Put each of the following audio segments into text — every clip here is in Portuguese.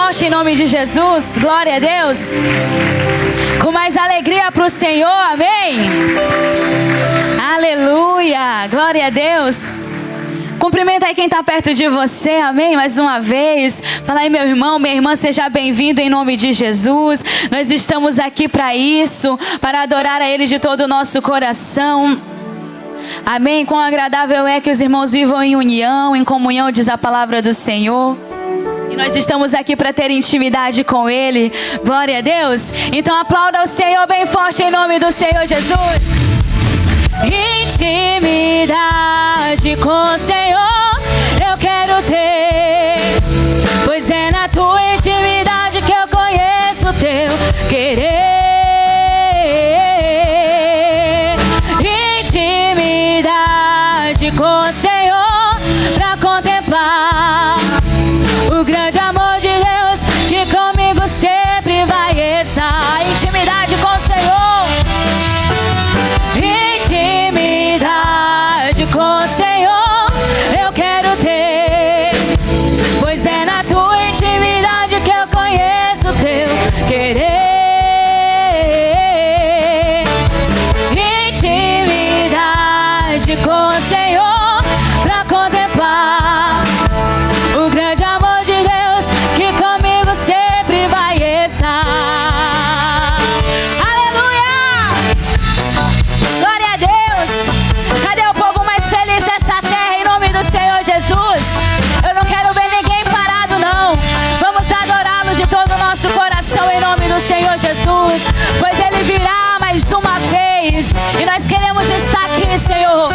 forte em nome de Jesus. Glória a Deus. Com mais alegria para o Senhor, amém? Aleluia, glória a Deus. Cumprimenta aí quem está perto de você, amém? Mais uma vez. Fala aí, meu irmão, minha irmã, seja bem-vindo em nome de Jesus. Nós estamos aqui para isso, para adorar a Ele de todo o nosso coração. Amém? Quão agradável é que os irmãos vivam em união, em comunhão, diz a palavra do Senhor. E nós estamos aqui para ter intimidade com Ele. Glória a Deus. Então aplauda o Senhor bem forte em nome do Senhor Jesus. Intimidade com o Senhor eu quero ter, pois é na tua intimidade que eu conheço o teu querer. Intimidade com o Senhor pra contemplar o grande amor de Deus que comigo sempre vai estar. Intimidade com o Senhor. Intimidade com o Senhor eu quero ter, pois é na tua intimidade que eu conheço o teu querer. Intimidade com o Senhor pra contemplar o grande amor de Deus que comigo sempre vai estar. Aleluia! Glória a Deus! Cadê o povo mais feliz dessa terra em nome do Senhor Jesus? Eu não quero ver ninguém parado, não. Vamos adorá-lo de todo o nosso coração em nome do Senhor Jesus, pois Ele virá mais uma vez e nós queremos estar aqui, Senhor,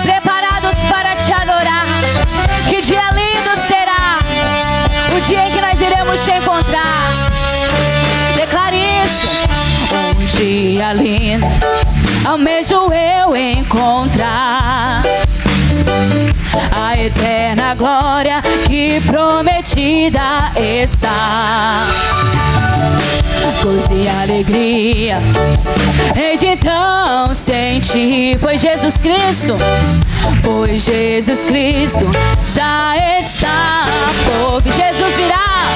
preparados para te adorar. Que dia lindo será o dia em que nós iremos te encontrar. Declare isso. Um dia lindo almejo eu encontrar a eterna glória que prometida está. Gozo e alegria hei de então sentir, pois Jesus Cristo já está por vir. Jesus virá,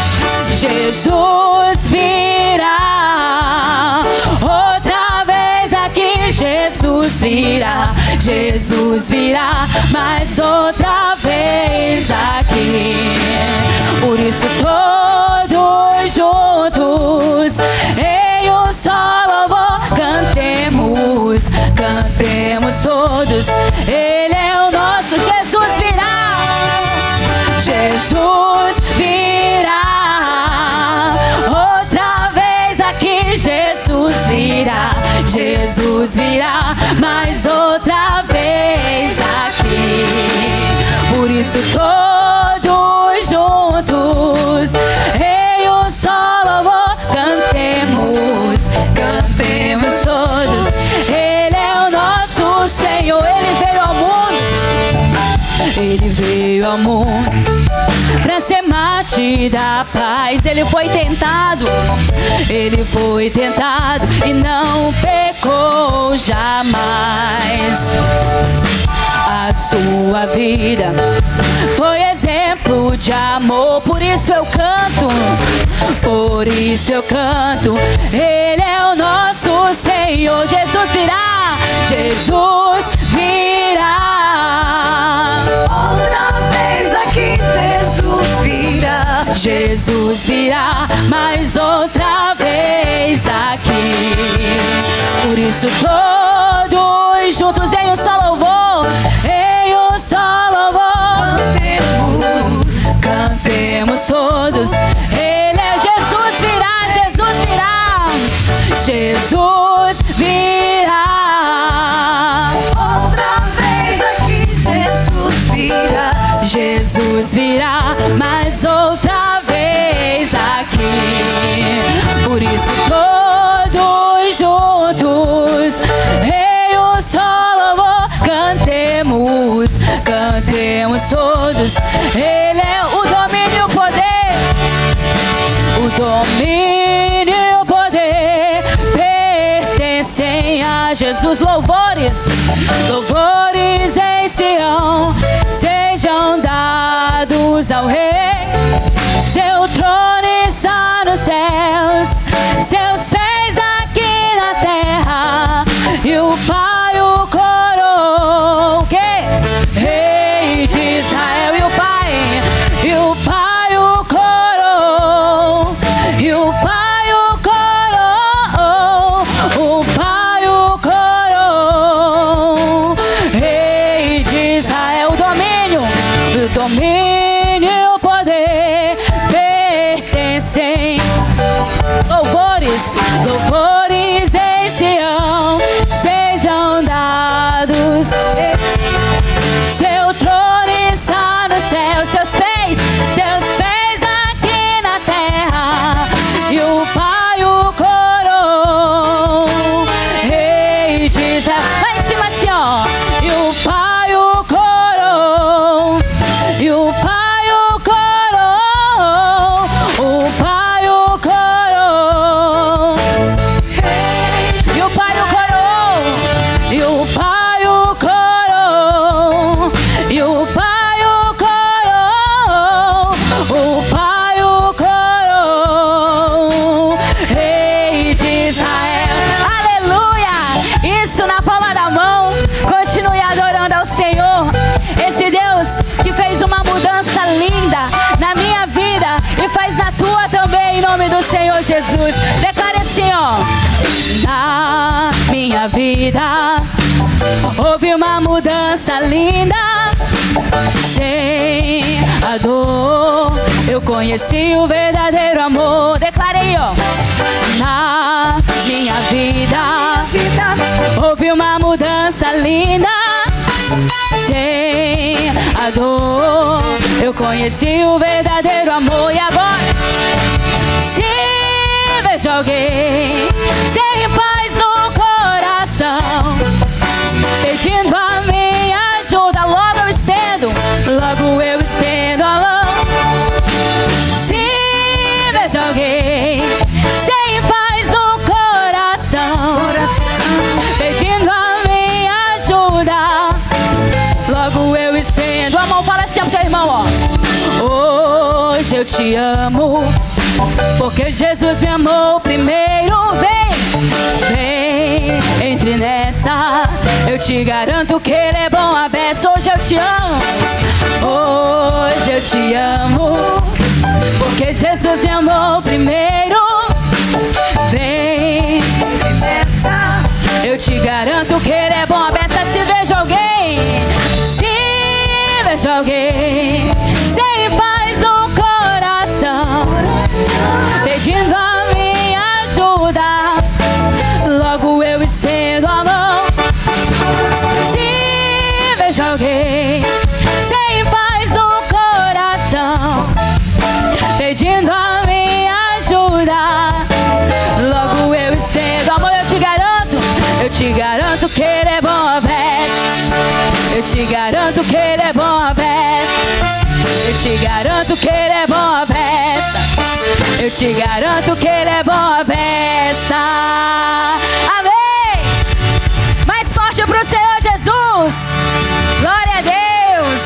Jesus virá outra vez aqui. Jesus virá mais outra vez aqui. Por isso todos juntos em um só louvor cantemos, cantemos todos. Ele é o nosso Jesus virá, Jesus virá outra vez aqui. Jesus virá mais outra vez aqui. Por isso todos juntos em um só louvor cantemos, cantemos todos. Ele é o nosso Senhor. Ele veio ao mundo pra ser mártir da paz. Ele foi tentado e não pecou jamais. A sua vida foi exemplo de amor. Por isso eu canto, Ele é o nosso Senhor. Jesus virá, Jesus virá outra vez aqui. Jesus virá mais outra vez aqui. Por isso todos juntos em um só louvor, cantemos todos. Ele é Jesus virá, Jesus virá, Jesus virá outra vez aqui. Jesus virá mais outra vez aqui. Por isso todos juntos em um só louvor cantemos, cantemos todos. Ele é o domínio e o poder, o domínio e o poder pertencem a Jesus. Louvores, louvores em Sião sejam dados ao Rei. Seu trono e domínio e o poder pertencem. Louvores, louvores em Sião sejam dados. Seu trono está no céu, seus pés aqui na terra. E o Pai o coroou, Rei de Israel. Lá em cima assim, ó. E o Pai o coroou, e o Pai o coroou, o Pai o coroou, e o Pai o coroou, e o Pai o coroou, e o Pai o coroou, o Pai o coroou, Rei de Israel. Aleluia! Isso na palma da mão. Continue adorando ao Senhor. Esse Deus que fez uma mudança linda na minha vida e faz na tua também, em nome do Senhor Jesus. Declare assim, ó. Na minha vida houve uma mudança linda. Sem a dor eu conheci o verdadeiro amor. Declare aí, ó. Na minha vida houve uma mudança linda. Sem a dor eu conheci o verdadeiro amor. E agora, se vejo alguém sem paz no coração, pedindo a minha ajuda, logo eu estendo a mão. Se vejo alguém sem paz no coração, pedindo a minha ajuda, logo eu estendo a mão. Fala assim pro teu irmão, ó. Hoje eu te amo, porque Jesus me amou primeiro. Vem, entre nessa. Eu te garanto que Ele é bom a beça. Hoje eu te amo, hoje eu te amo, porque Jesus me amou primeiro. Vem, entre nessa. Eu te garanto que Ele é bom a beça. Se vejo alguém sem paz no coração, pedindo a minha ajuda, logo eu estendo a mão. Se vejo alguém sem paz no coração, pedindo a minha ajuda, logo eu estendo a mão. Eu te garanto que Ele é bom a beça. Eu te garanto que Ele é bom a beça. Eu te garanto que Ele é bom a beça. Eu te garanto que Ele é bom a beça. Amém! Mais forte pro Senhor Jesus. Glória a Deus.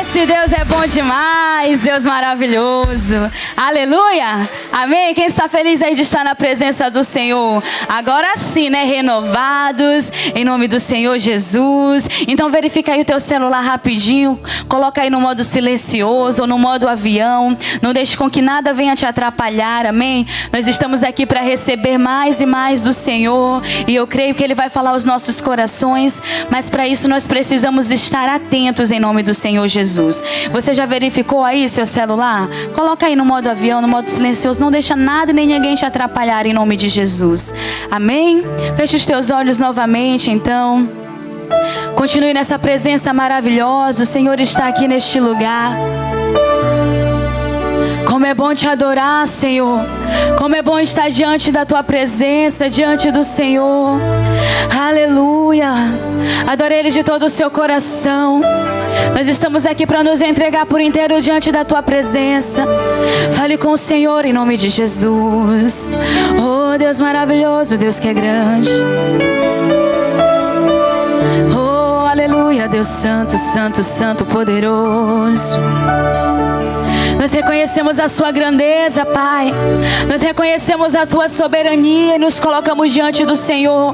Esse Deus é bom demais. Deus maravilhoso. Aleluia. Amém? Quem está feliz aí de estar na presença do Senhor? Agora sim, né? Renovados, em nome do Senhor Jesus. Então verifica aí o teu celular rapidinho. Coloca aí no modo silencioso ou no modo avião. Não deixe com que nada venha te atrapalhar, amém? Nós estamos aqui para receber mais e mais do Senhor. E eu creio que Ele vai falar aos nossos corações. Mas para isso nós precisamos estar atentos em nome do Senhor Jesus. Você já verificou aí seu celular? Coloca aí no modo avião, no modo silencioso. Não deixa nada nem ninguém te atrapalhar em nome de Jesus. Amém? Feche os teus olhos novamente, então. Continue nessa presença maravilhosa. O Senhor está aqui neste lugar. Como é bom te adorar, Senhor. Como é bom estar diante da tua presença, diante do Senhor. Aleluia. Adore Ele de todo o seu coração. Nós estamos aqui para nos entregar por inteiro diante da tua presença. Fale com o Senhor em nome de Jesus. Oh, Deus maravilhoso, Deus que é grande. Oh, aleluia, Deus santo, santo, santo, poderoso. Nós reconhecemos a sua grandeza, Pai. Nós reconhecemos a tua soberania e nos colocamos diante do Senhor.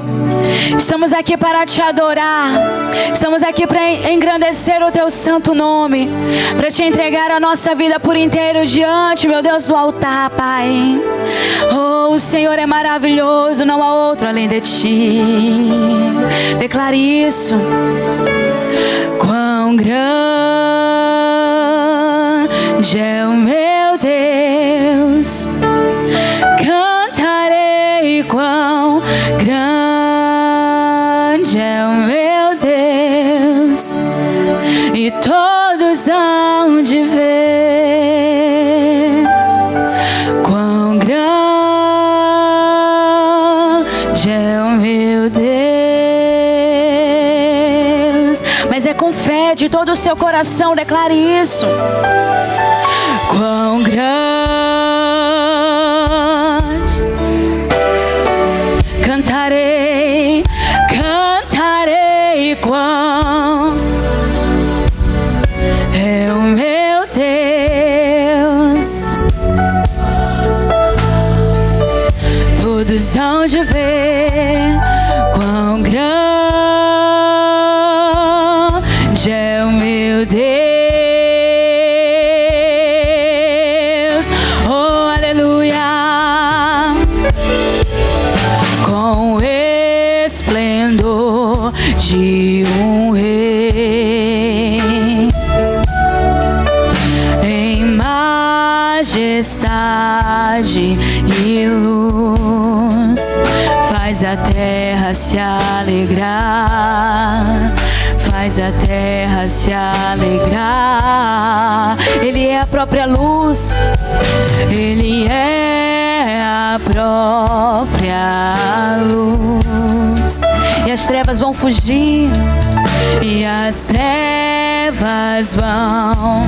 Estamos aqui para te adorar. Estamos aqui para engrandecer o teu santo nome, para te entregar a nossa vida por inteiro diante, meu Deus, do altar, Pai. Oh, o Senhor é maravilhoso, não há outro além de ti. Declare isso. Quão grande é o meu Deus. Cantarei quão grande é o meu Deus, e todos hão de ver quão grande é o meu Deus. Mas é com fé de todo o seu coração, declare isso. Quão grande, cantarei, cantarei quão é o meu Deus. Todos hão de ver quão grande é o meu Deus. Oh, aleluia. Com esplendor de um rei, em majestade e luz, faz a terra se alegrar, faz a terra se alegrar. Ele é a própria luz, Ele é a própria luz. E as trevas vão fugir, e as trevas vão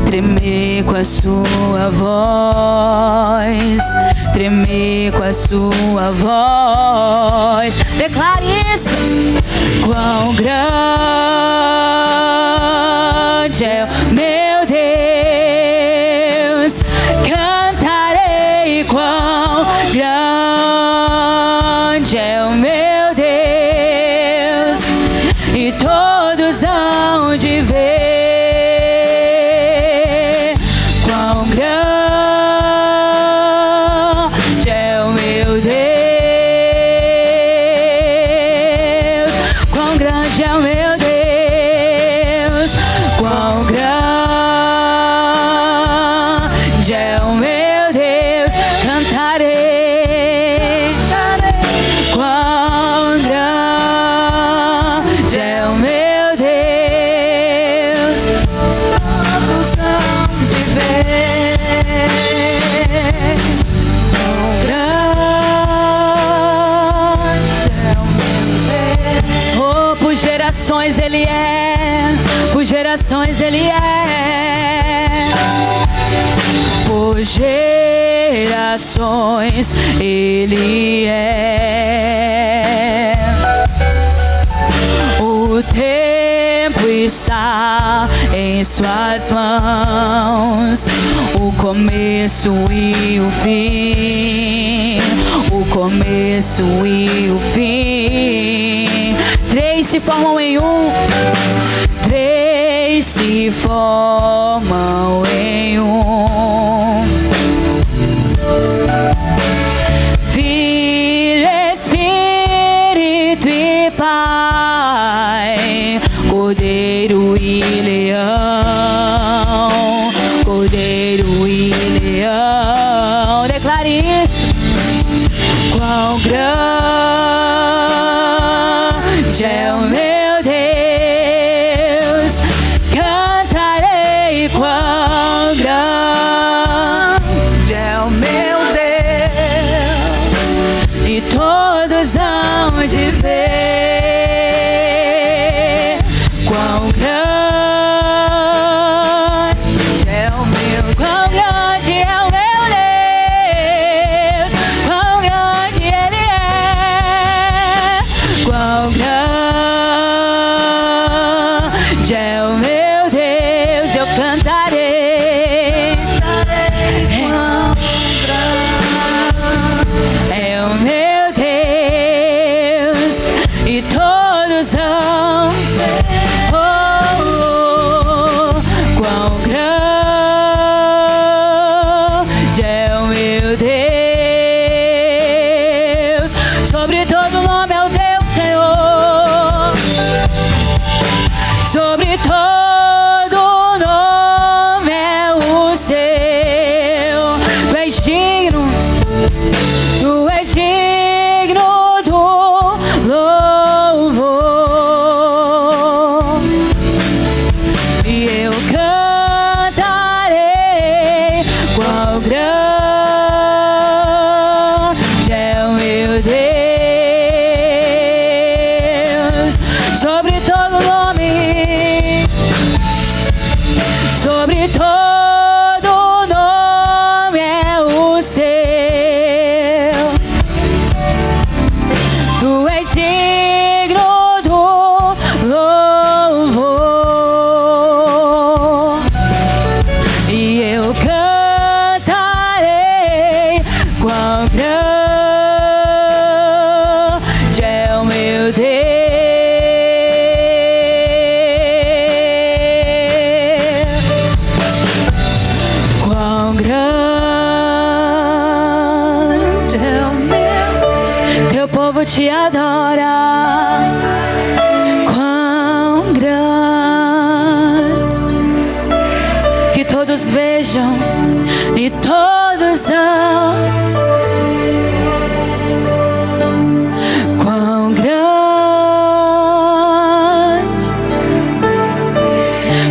tremer com a sua voz, tremer com a sua voz. Declare isso. Quão grande é o meu Deus. Cantarei quão grande é o meu Deus, e todos hão de ver quão grande é o meu Deus. Quão grande é o meu Deus. Quão grande é o meu Deus. Cantarei, quão grande é o meu Deus. Todos hão de ver quão grande é o meu Deus. Oh, por gerações Ele é, por gerações Ele é, por gerações Ele é. O tempo está em suas mãos, o começo e o fim, o começo e o fim. Três se formam em um, três se formam em um. Filho, Espírito e Pai, Cordeiro e Leão, Cordeiro e Leão. Declare isso. Quão grande é o meu Deus. Cantarei quão grande é o meu Deus, e todos hão de ver quão grande é o meu, quão grande é o meu Deus, quão grande Ele é, quão grande é o meu Deus. Eu cantarei, quão grande é o meu Deus, e todos hão oh, quão grande é o meu Deus. Sobre todo nome é o teu Senhor, sobre todo te adora. Quão grande, que todos vejam e todos amem. Quão grande,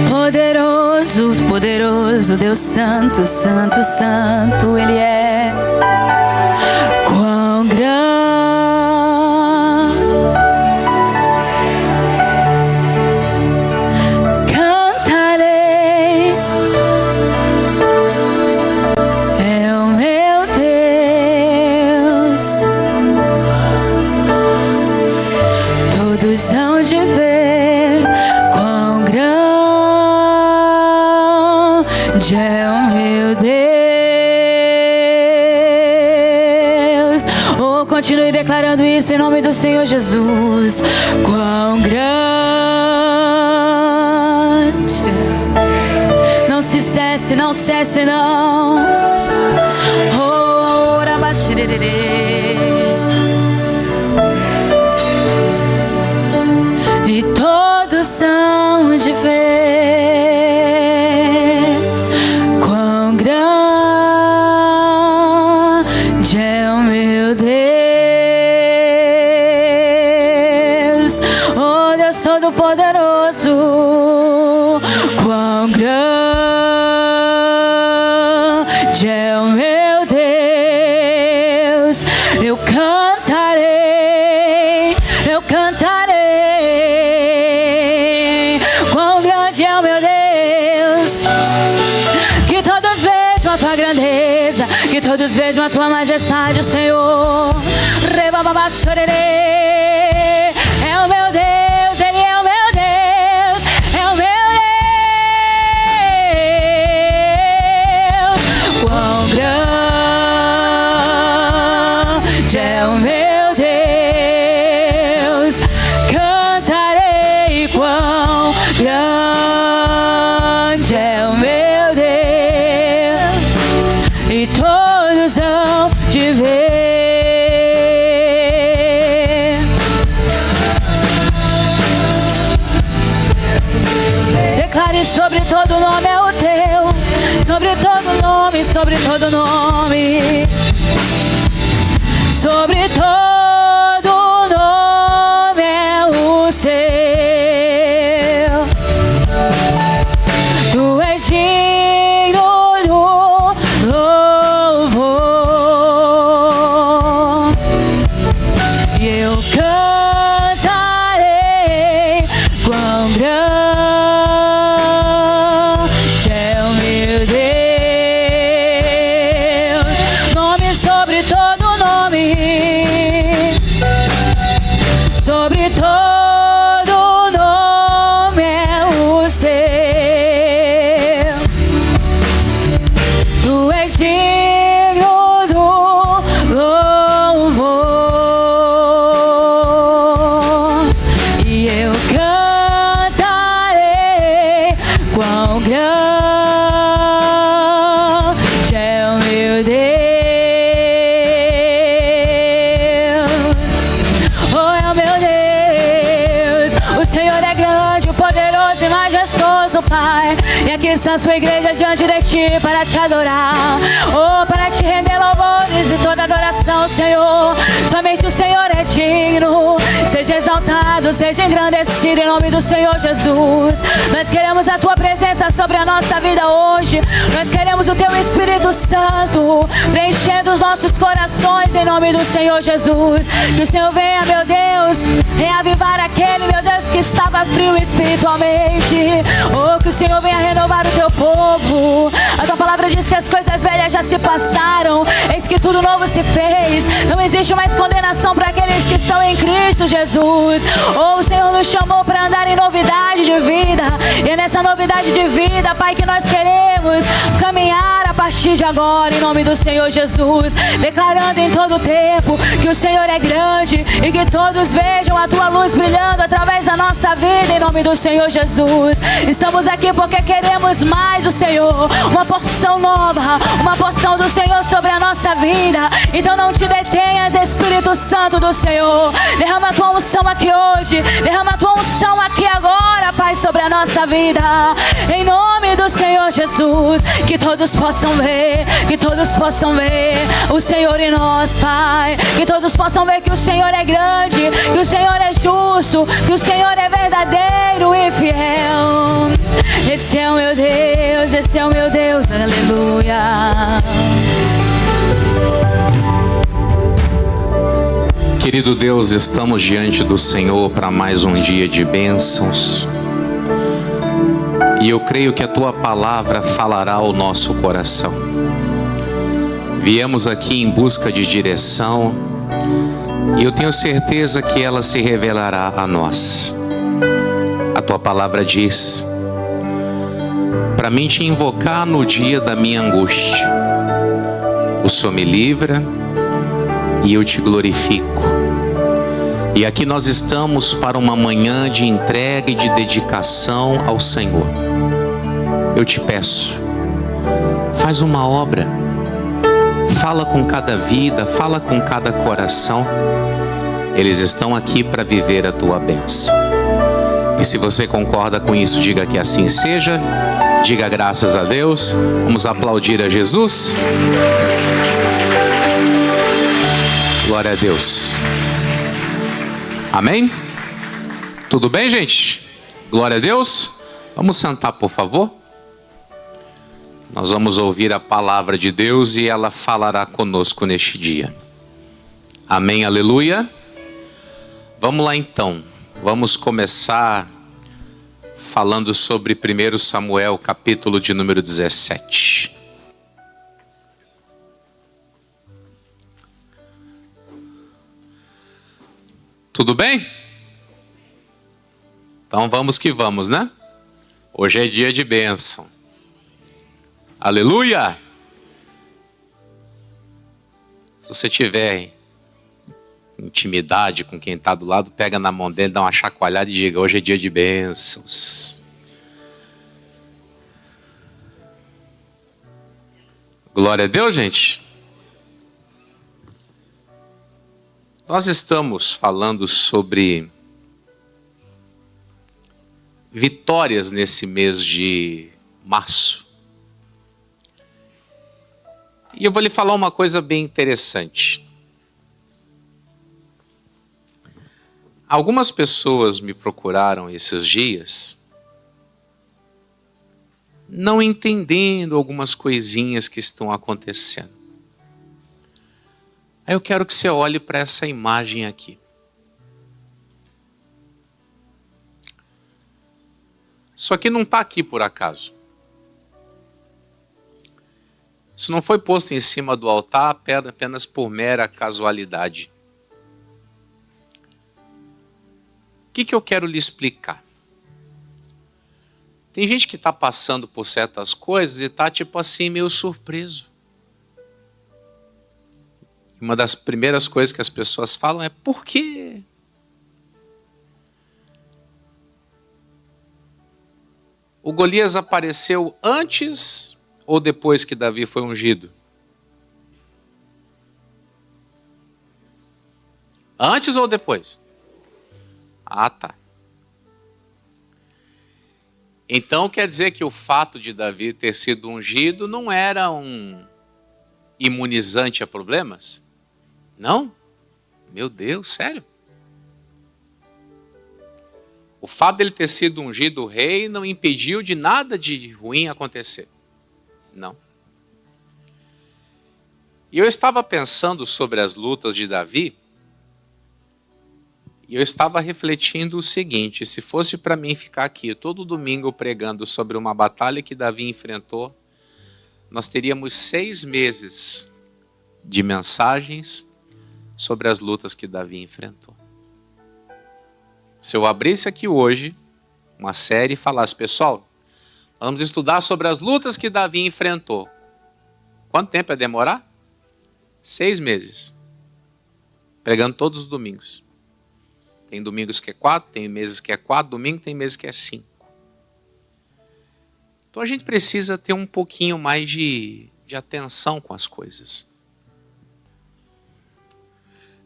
poderoso, poderoso, Deus Santo, Santo, Santo, Ele é. Quão grande, cantarei, é o meu Deus. Todos hão de ver quão grande é o meu Deus. Oh, continue declarando isso em nome do Senhor Jesus. Quão grande. Não se cesse, não cesse, não. Oh, e todos são de ver quão grande é o meu Deus. Oh, Deus Todo-Poderoso, quão grande é o meu Deus. Eu cantarei, eu cantarei, quão grande é o meu Deus. Que todos vejam a tua grandeza, que todos vejam a tua majestade, Senhor. É o meu Deus, Ele é o meu Deus, é o meu Deus. Quão grande é o meu Deus. Cantarei, quão grande é o meu Deus. E todos hão de ver. Declare: sobre todo nome é o teu, sobre todo nome, sobre todo nome, sobre todo nome é o seu. Tu és digno do louvor, e eu cantarei quão grande é o meu Deus. Nome sobre todo nome, sobre todo nome é o seu. Tu és digno do louvor, e eu cantarei quão grande é o meu Deus. Oh, é o meu Deus. O Senhor é grande, poderoso e majestoso, Pai. E aqui está a sua igreja diante de ti para te adorar. Oh, para te render louvores e toda adoração, Senhor. Somente o Senhor é digno. Seja exaltado, seja engrandecido em nome do Senhor Jesus. Nós queremos a tua presença sobre a nossa vida hoje. Nós queremos o teu Espírito Santo preenchendo os nossos corações em nome do Senhor Jesus. Que o Senhor venha, meu Deus, reavivar aquele, meu Deus, que estava frio espiritualmente. Oh, que o Senhor venha renovar o teu povo. A tua palavra diz que as coisas velhas já se passaram, eis que tudo novo se fez. Não existe mais condenação para aqueles que estão em Cristo Jesus. Oh, o Senhor nos chamou para andar em novidade de vida, e é nessa novidade de vida, Pai, que nós queremos caminhar a partir de agora, em nome do Senhor Jesus, declarando em todo o tempo que o Senhor é grande e que todos vejam a tua luz brilhando através da nossa vida, em nome do Senhor Jesus. Jesus. Estamos aqui porque queremos mais do Senhor, uma porção nova, uma porção do Senhor sobre a nossa vida. Então não te detenhas, Espírito Santo do Senhor. Derrama a tua unção aqui hoje, derrama a tua unção aqui agora, Pai, sobre a nossa vida. Em nome do Senhor Jesus, que todos possam ver, que todos possam ver o Senhor em nós, Pai. Que todos possam ver que o Senhor é grande, que o Senhor é justo, que o Senhor é verdadeiro e fiel. Esse é o meu Deus, esse é o meu Deus, aleluia. Querido Deus, estamos diante do Senhor para mais um dia de bênçãos. E eu creio que a Tua palavra falará ao nosso coração. Viemos aqui em busca de direção e eu tenho certeza que ela se revelará a nós. A Tua palavra diz: para mim te invocar no dia da minha angústia, o Senhor me livra e eu te glorifico. E aqui nós estamos para uma manhã de entrega e de dedicação ao Senhor. Eu te peço, faz uma obra, fala com cada vida, fala com cada coração. Eles estão aqui para viver a tua bênção. E se você concorda com isso, diga que assim seja. Diga graças a Deus. Vamos aplaudir a Jesus. Glória a Deus. Amém? Tudo bem, gente? Glória a Deus. Vamos sentar, por favor. Nós vamos ouvir a palavra de Deus e ela falará conosco neste dia. Amém, aleluia. Vamos lá então. Vamos começar falando sobre 1 Samuel, capítulo de número 17. Tudo bem? Então vamos que vamos, né? Hoje é dia de bênção. Aleluia! Se você tiver intimidade com quem está do lado, pega na mão dele, dá uma chacoalhada e diga: hoje é dia de bênçãos. Glória a Deus, gente. Nós estamos falando sobre vitórias nesse mês de março. E eu vou lhe falar uma coisa bem interessante. Algumas pessoas me procuraram esses dias, não entendendo algumas coisinhas que estão acontecendo. Aí eu quero que você olhe para essa imagem aqui. Isso aqui não está aqui por acaso. Isso não foi posto em cima do altar apenas por mera casualidade. O que eu quero lhe explicar? Tem gente que está passando por certas coisas e está tipo assim meio surpreso. Uma das primeiras coisas que as pessoas falam é: por quê? O Golias apareceu antes ou depois que Davi foi ungido? Antes ou depois? Ah, tá. Então quer dizer que o fato de Davi ter sido ungido não era um imunizante a problemas? Não? Meu Deus, sério? O fato dele ter sido ungido rei não impediu de nada de ruim acontecer? Não. E eu estava pensando sobre as lutas de Davi, e eu estava refletindo o seguinte: se fosse para mim ficar aqui todo domingo pregando sobre uma batalha que Davi enfrentou, nós teríamos 6 meses de mensagens sobre as lutas que Davi enfrentou. Se eu abrisse aqui hoje uma série e falasse: pessoal, vamos estudar sobre as lutas que Davi enfrentou, quanto tempo ia demorar? 6 meses. Pregando todos os domingos. Tem domingos que é 4, tem meses que é 4, domingo tem meses que é 5. Então a gente precisa ter um pouquinho mais de atenção com as coisas.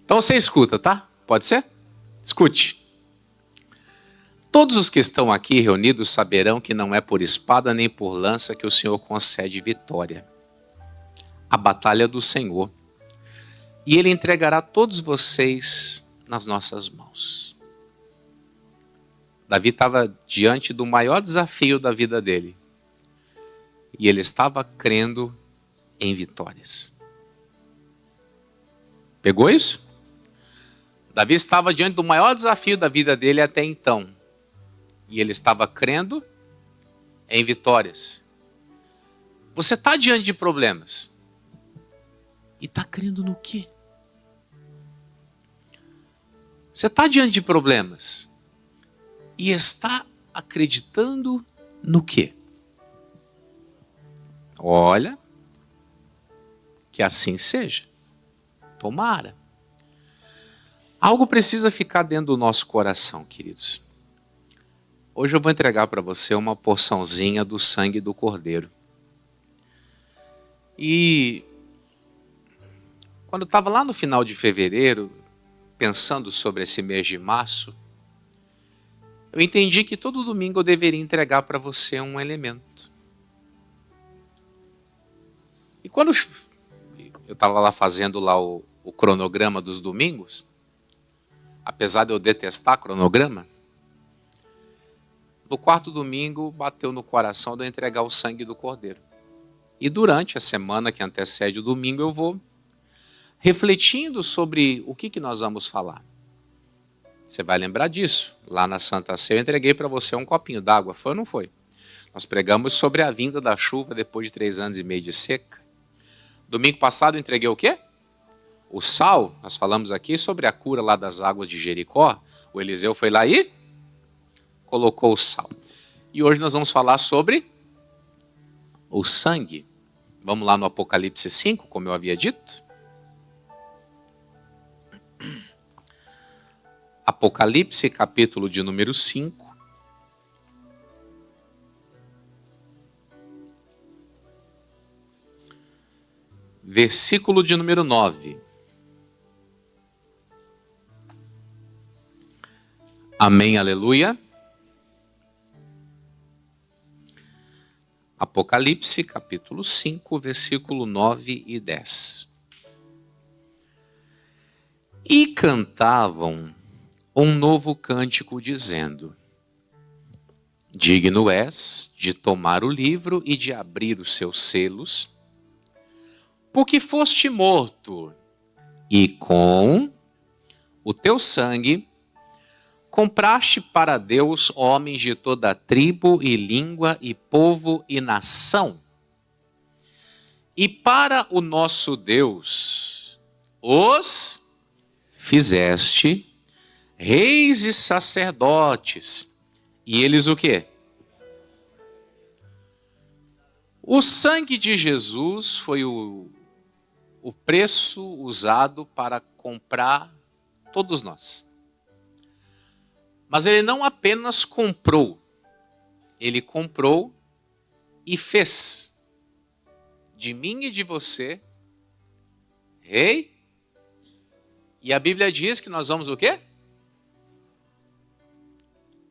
Então você escuta, tá? Pode ser? Escute. Todos os que estão aqui reunidos saberão que não é por espada nem por lança que o Senhor concede vitória. A batalha é do Senhor. E Ele entregará todos vocês nas nossas mãos. Davi estava diante do maior desafio da vida dele. E ele estava crendo em vitórias. Pegou isso? Davi estava diante do maior desafio da vida dele até então. E ele estava crendo em vitórias. Você está diante de problemas. E está crendo no quê? Você está diante de problemas. E está acreditando no quê? Olha, que assim seja. Tomara. Algo precisa ficar dentro do nosso coração, queridos. Hoje eu vou entregar para você uma porçãozinha do sangue do Cordeiro. E quando eu estava lá no final de fevereiro, pensando sobre esse mês de março, eu entendi que todo domingo eu deveria entregar para você um elemento. E quando eu estava lá fazendo lá o cronograma dos domingos, apesar de eu detestar cronograma, no quarto domingo bateu no coração de eu entregar o sangue do Cordeiro. E durante a semana que antecede o domingo eu vou refletindo sobre o que nós vamos falar. Você vai lembrar disso. Lá na Santa Ceia eu entreguei para você um copinho d'água, foi ou não foi? Nós pregamos sobre a vinda da chuva depois de 3 anos e meio de seca. Domingo passado eu entreguei o quê? O sal. Nós falamos aqui sobre a cura lá das águas de Jericó. O Eliseu foi lá e colocou o sal. E hoje nós vamos falar sobre o sangue. Vamos lá no Apocalipse 5, como eu havia dito. Apocalipse, capítulo de número 5. Versículo de número 9. Amém, aleluia. Apocalipse, capítulo 5, versículo 9 e 10. E cantavam um novo cântico dizendo: digno és de tomar o livro e de abrir os seus selos, porque foste morto, e com o teu sangue compraste para Deus homens de toda tribo e língua e povo e nação. E para o nosso Deus os fizeste reis e sacerdotes. E eles o quê? O sangue de Jesus foi o preço usado para comprar todos nós. Mas ele não apenas comprou, ele comprou e fez de mim e de você rei. E a Bíblia diz que nós vamos o quê?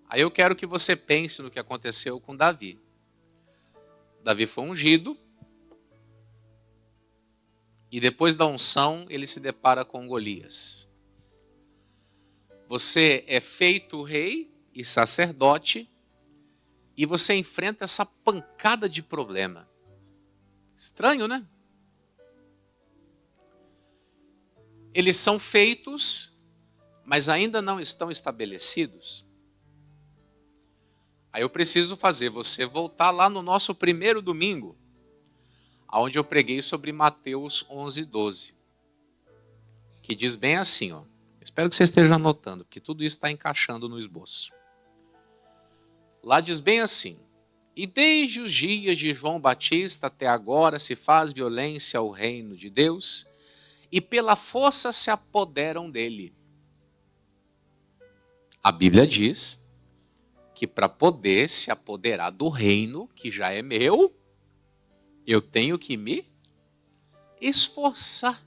Aí eu quero que você pense no que aconteceu com Davi. Davi foi ungido. E depois da unção, ele se depara com Golias. Você é feito rei e sacerdote. E você enfrenta essa pancada de problema. Estranho, né? Eles são feitos, mas ainda não estão estabelecidos. Aí eu preciso fazer você voltar lá no nosso primeiro domingo, onde eu preguei sobre Mateus 11:12, que diz bem assim, ó. Espero que você esteja anotando, porque tudo isso está encaixando no esboço. Lá diz bem assim: e desde os dias de João Batista até agora se faz violência ao reino de Deus, e pela força se apoderam dele. A Bíblia diz que que para poder se apoderar do reino que já é meu, eu tenho que me esforçar.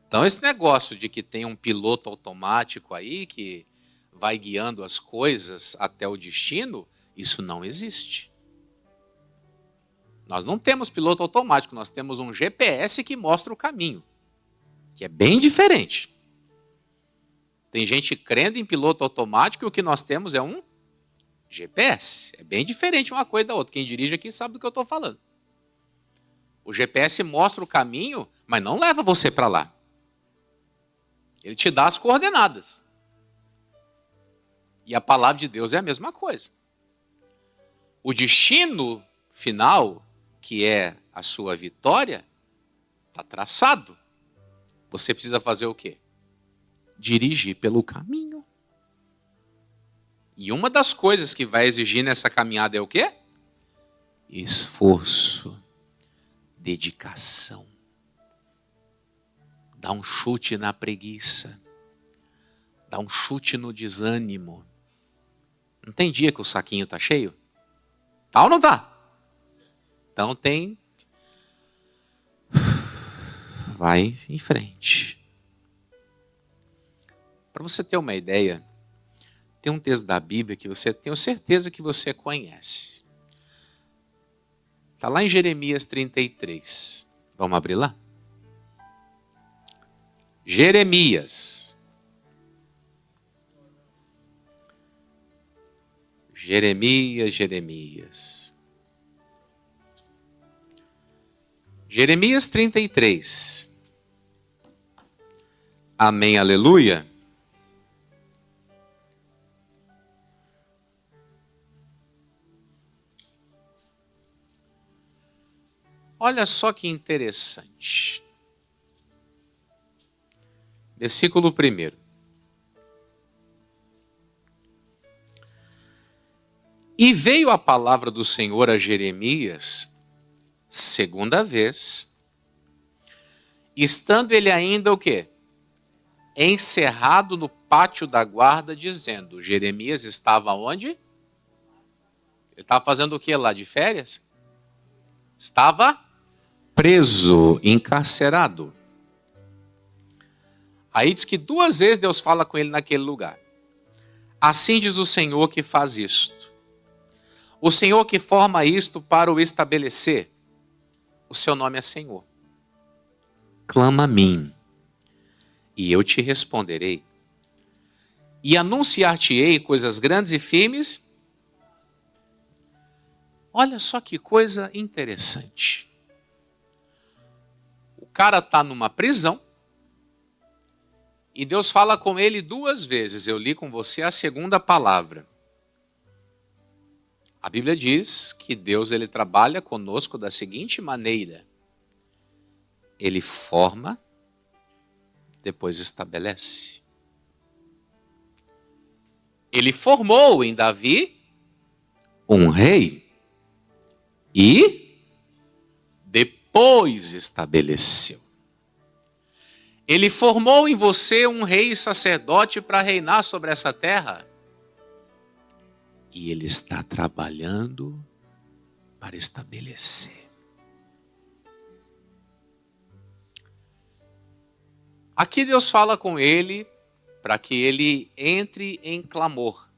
Então esse negócio de que tem um piloto automático aí que vai guiando as coisas até o destino, isso não existe. Nós não temos piloto automático, nós temos um GPS que mostra o caminho, que é bem diferente. Tem gente crendo em piloto automático e o que nós temos é um GPS. É bem diferente uma coisa da outra. Quem dirige aqui sabe do que eu estou falando. O GPS mostra o caminho, mas não leva você para lá. Ele te dá as coordenadas. E a palavra de Deus é a mesma coisa. O destino final, que é a sua vitória, está traçado. Você precisa fazer o quê? Dirigir pelo caminho. E uma das coisas que vai exigir nessa caminhada é o quê? Esforço, dedicação. Dá um chute na preguiça. Dá um chute no desânimo. Não tem dia que o saquinho está cheio? Tá ou não tá? Então tem. Vai em frente. Para você ter uma ideia, tem um texto da Bíblia que você tenho certeza que você conhece. Está lá em Jeremias 33. Vamos abrir lá? Jeremias. Jeremias 33. Amém, aleluia. Olha só que interessante. Versículo 1. E veio a palavra do Senhor a Jeremias, segunda vez, estando ele ainda o quê? Encerrado no pátio da guarda, dizendo, Jeremias estava onde? Ele estava fazendo o quê lá, de férias? Estava preso, encarcerado. Aí diz que 2 vezes Deus fala com ele naquele lugar. Assim diz o Senhor que faz isto. O Senhor que forma isto para o estabelecer. O seu nome é Senhor. Clama a mim, e eu te responderei. E anunciar-te-ei coisas grandes e firmes. Olha só que coisa interessante. O cara está numa prisão. E Deus fala com ele 2 vezes. Eu li com você a segunda palavra. A Bíblia diz que Deus ele trabalha conosco da seguinte maneira. Ele forma, depois estabelece. Ele formou em Davi um rei e depois estabeleceu. Ele formou em você um rei e sacerdote para reinar sobre essa terra. E ele está trabalhando para estabelecer. Aqui Deus fala com ele para que ele entre em clamor.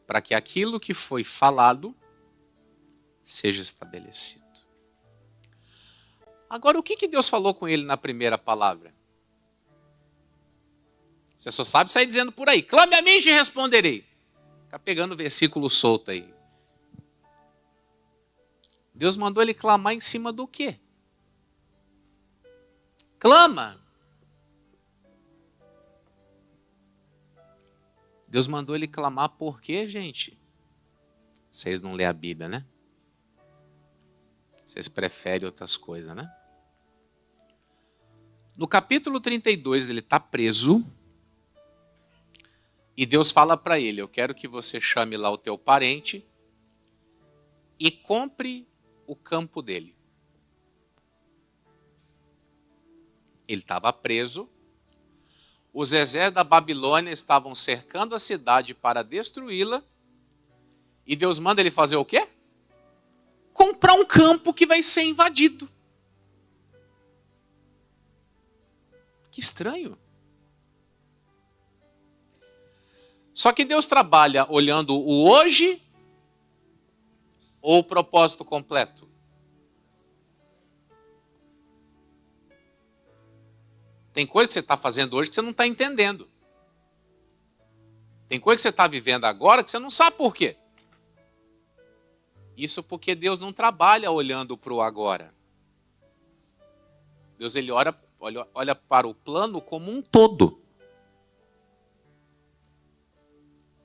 Para que aquilo que foi falado seja estabelecido. Agora, o que Deus falou com ele na primeira palavra? Você só sabe sair dizendo por aí, clame a mim e te responderei. Fica pegando o versículo solto aí. Deus mandou ele clamar em cima do quê? Clama. Deus mandou ele clamar por quê, gente? Vocês não lêem a Bíblia, né? Vocês preferem outras coisas, né? No capítulo 32, ele está preso. E Deus fala para ele, eu quero que você chame lá o teu parente e compre o campo dele. Ele estava preso. Os exércitos da Babilônia estavam cercando a cidade para destruí-la. E Deus manda ele fazer o quê? Comprar um campo que vai ser invadido. Que estranho. Só que Deus trabalha olhando o hoje ou o propósito completo? Tem coisa que você está fazendo hoje que você não está entendendo. Tem coisa que você está vivendo agora que você não sabe por quê. Isso porque Deus não trabalha olhando para o agora. Deus ele olha para o plano como um todo.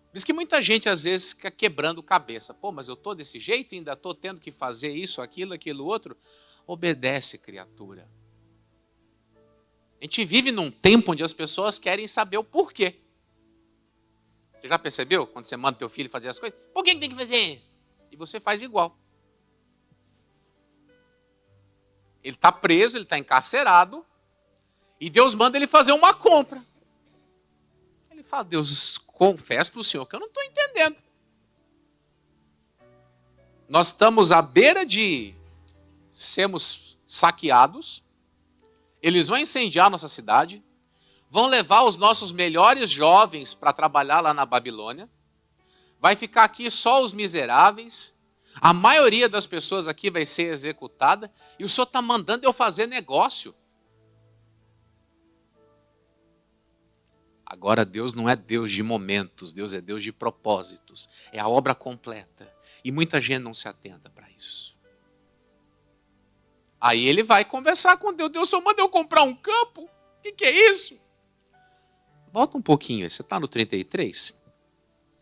Por isso que muita gente às vezes fica quebrando cabeça. Pô, mas eu estou desse jeito e ainda estou tendo que fazer isso, aquilo outro. Obedece, criatura. A gente vive num tempo onde as pessoas querem saber o porquê. Você já percebeu? Quando você manda teu filho fazer as coisas, por que tem que fazer? E você faz igual. Ele está preso, ele está encarcerado, e Deus manda ele fazer uma compra. Ele fala, Deus, confesso para o Senhor que eu não estou entendendo. Nós estamos à beira de sermos saqueados. Eles vão incendiar nossa cidade, vão levar os nossos melhores jovens para trabalhar lá na Babilônia, vai ficar aqui só os miseráveis, a maioria das pessoas aqui vai ser executada, e o Senhor está mandando eu fazer negócio. Agora Deus não é Deus de momentos, Deus é Deus de propósitos, é a obra completa, e muita gente não se atenta para isso. Aí ele vai conversar com Deus. Deus só manda eu comprar um campo? O que é isso? Volta um pouquinho. Você está no 33?